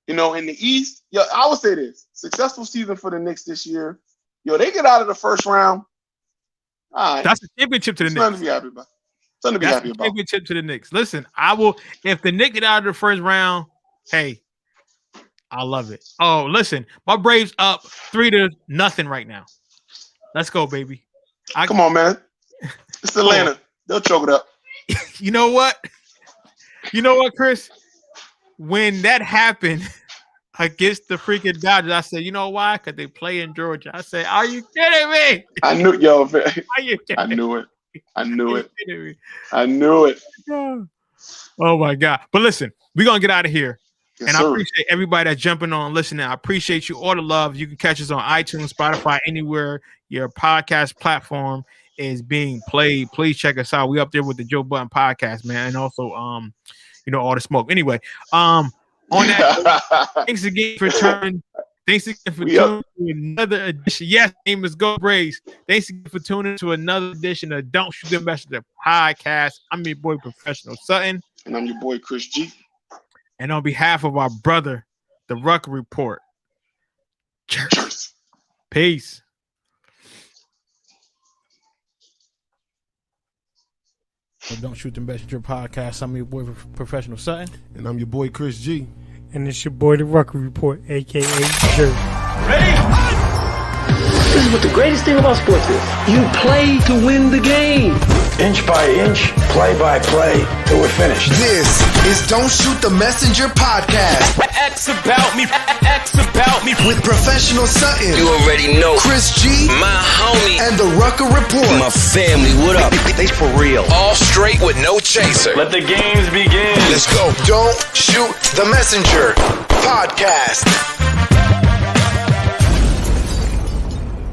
In the East, I would say this: successful season for the Knicks this year. They get out of the first round. All right. That's a championship to the Knicks. Something to be happy about. Something to be happy about. Championship to the Knicks. Listen, I will. If the Knicks get out of the first round, hey, I love it. Oh, listen, my Braves up 3-0 right now. Let's go, baby. Come on, man. It's Atlanta. They'll choke it up. You know what? Chris? When that happened against the freaking Dodgers, I said, you know why? Because they play in Georgia. I said, are you kidding me? I knew, Are you kidding I knew it. I knew it. Me? I knew it. Oh my God. But listen, we're going to get out of here. Yes, and sir. I appreciate everybody that's jumping on and listening. I appreciate you. All the love. You can catch us on iTunes, Spotify, anywhere your podcast platform is being played. Please check us out. We up there with the Joe Budden podcast, man. And also, all the smoke. Anyway, on that, thanks again for tuning. Thanks again for tuning to another edition. Yes, name is Go Braves. Thanks again for tuning to another edition of Don't Shoot the Messenger podcast. I'm your boy, Professional Sutton. And I'm your boy, Chris G. And on behalf of our brother, the Rucker Report, cheers. Peace. Don't Shoot the Messenger podcast. I'm your boy, Professional Sutton. And I'm your boy, Chris G. And it's your boy, the Rucker Report, a.k.a. Jerry. Ready? This is what the greatest thing about sports is. You play to win the game. Inch by inch, play by play, till we're finished. This is Don't Shoot the Messenger podcast. X about me. With Professional Sutton. You already know. Chris G. My homie. And the Rucker Report. My family, what up? They for real. All straight with no chaser. Let the games begin. Let's go. Don't Shoot the Messenger podcast.